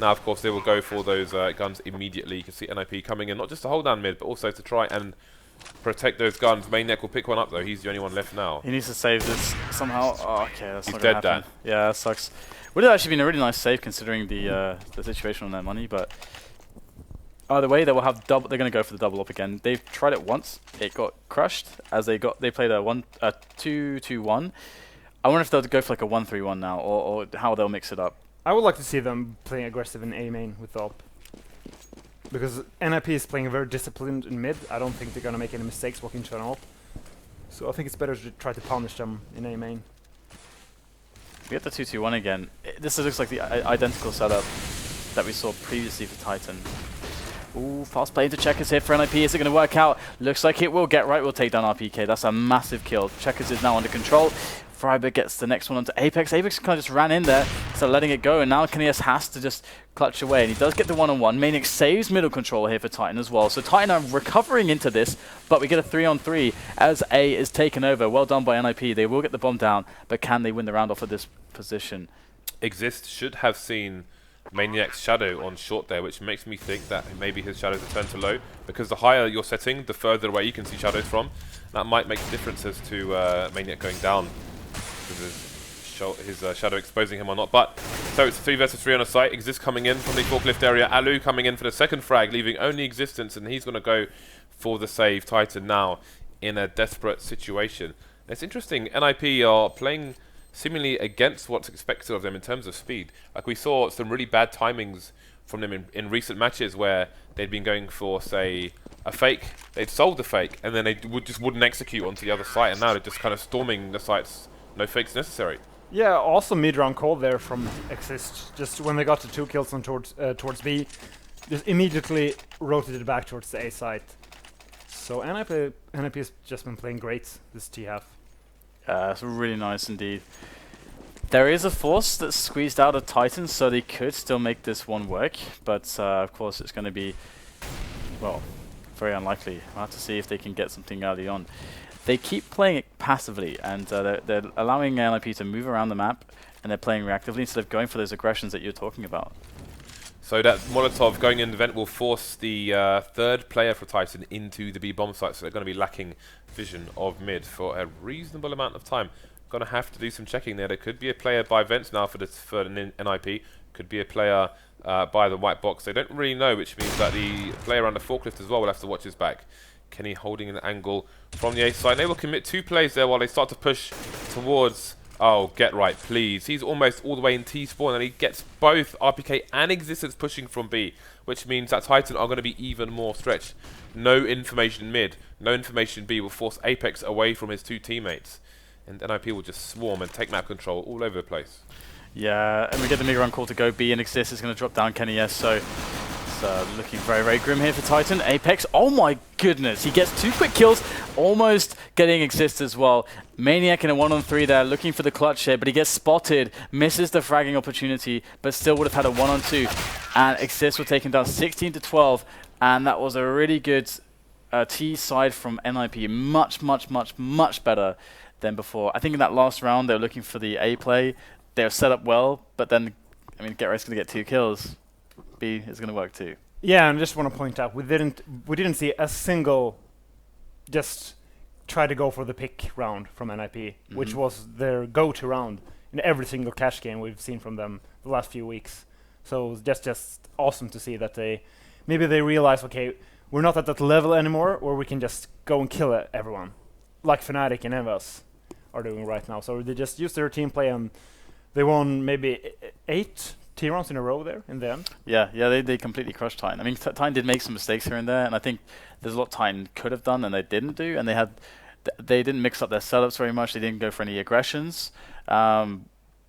S2: Now, of course, they will go for those guns immediately. You can see NiP coming in, not just to hold down mid, but also to try and protect those guns. Maniac will pick one up, though. He's the only one left now.
S1: He needs to save this somehow. Oh, okay, that's
S2: He's
S1: not gonna
S2: dead,
S1: happen. Yeah, that sucks. Would have actually been a really nice save considering the situation on their money, but either way, they will have double. They're going to go for the double up again. They've tried it once. It got crushed as they played a 2-2-1. I wonder if they'll go for like a 1-3-1 now, or how they'll mix it up.
S3: I would like to see them playing aggressive in A main with the op. Because NiP is playing very disciplined in mid. I don't think they're going to make any mistakes walking into an op. So I think it's better to try to punish them in A main.
S1: We get the 2-2-1 again. This looks like the identical setup that we saw previously for Titan. Ooh, fast play into Checkers here for NiP. Is it going to work out? Looks like it will get right. We'll take down RPK. That's a massive kill. Checkers is now under control. Friberg gets the next one onto Apex. Apex kind of just ran in there, so letting it go, and now Kenyes has to just clutch away, and he does get the one-on-one. Maniac saves middle control here for Titan as well. So Titan are recovering into this, but we get a 3-on-3 as A is taken over. Well done by NiP. They will get the bomb down, but can they win the round off of this position?
S2: Xizt should have seen Maniac's shadow on short there, which makes me think that maybe his shadows are turned to low, because the higher you're setting, the further away you can see shadows from. That might make differences to Maniac going down, with his shadow exposing him or not. But so it's 3 versus 3 on a site. Xizt coming in from the forklift area. Allu coming in for the second frag, leaving only Xizt, and he's going to go for the save. Titan now in a desperate situation. It's interesting, NiP are playing seemingly against what's expected of them in terms of speed. Like, we saw some really bad timings from them in recent matches where they'd been going for, say, a fake. They'd sold the fake, and then they just wouldn't execute onto the other site, and now they're just kind of storming the sites. No fakes necessary.
S3: Yeah, also mid-round call there from Xizt. Just when they got the 2 kills on towards B, just immediately rotated back towards the A site. So NiP has just been playing great this T-half.
S1: It's really nice indeed. There is a force that's squeezed out of Titan, so they could still make this one work, but of course it's going to be, well, very unlikely. We'll have to see if they can get something early on. They keep playing it passively, and they're allowing NiP to move around the map, and they're playing reactively instead of going for those aggressions that you're talking about.
S2: So that Molotov going in the vent will force the third player for Titan into the B bomb site, so they're going to be lacking vision of mid for a reasonable amount of time. Going to have to do some checking there. There could be a player by vents now for NiP, could be a player by the white box. They don't really know, which means that the player on the forklift as well will have to watch his back. Kenny holding an angle from the A side. They will commit 2 plays there while they start to push towards... Oh, get right, please. He's almost all the way in T-spawn, and he gets both RPK and Xizt pushing from B, which means that Titan are going to be even more stretched. No information mid, no information B will force Apex away from his 2 teammates. And NiP will just swarm and take map control all over the place.
S1: Yeah, and we get the mid-round call to go B, and Xizt is going to drop down Kenyes, so... looking very, very grim here for Titan. Apex, oh my goodness, he gets 2 quick kills, almost getting Xizt as well. Maniac in a 1-on-3 there, looking for the clutch here, but he gets spotted, misses the fragging opportunity, but still would have had a 1-on-2. And Xizt will take him down 16-12, and that was a really good T side from NiP. Much, much, much, much better than before. I think in that last round, they were looking for the A play. They were set up well, but then, I mean, Quiquerez going to get 2 kills. B is going to work too.
S3: Yeah, and I just want to point out we didn't see a single just try to go for the pick round from NiP, which was their go-to round in every single cash game we've seen from them the last few weeks. So just awesome to see that maybe they realize, okay, we're not at that level anymore, or we can just go and kill everyone, like Fnatic and Evas are doing right now. So they just used their team play, and they won maybe 8 T-rounds in a row there in the end.
S1: Yeah, they completely crushed Titan. I mean, Titan did make some mistakes here and there, and I think there's a lot Titan could have done and they didn't do, and they didn't mix up their setups very much. They didn't go for any aggressions.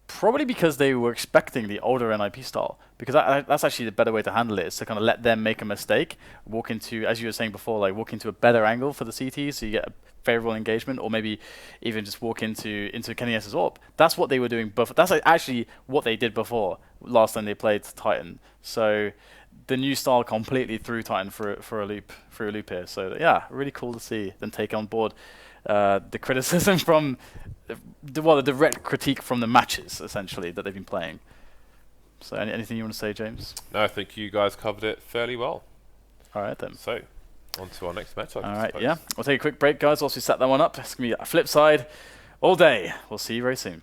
S1: Probably because they were expecting the older NiP style. Because that's actually the better way to handle it, is to kind of let them make a mistake, walk into, as you were saying before, like walk into a better angle for the CT, so you get a favorable engagement, or maybe even just walk into Kenny's AWP. That's what they were doing before. That's actually what they did before last time they played Titan. So the new style completely threw Titan for a loop here. So yeah, really cool to see them take on board the criticism from the direct critique from the matches, essentially, that they've been playing. So anything you want to say, James?
S2: No, I think you guys covered it fairly well.
S1: All right, then.
S2: So, on to our next match, I
S1: All right,
S2: suppose.
S1: yeah. We'll take a quick break, guys, whilst we set that one up. It's going to be a flip side all day. We'll see you very soon.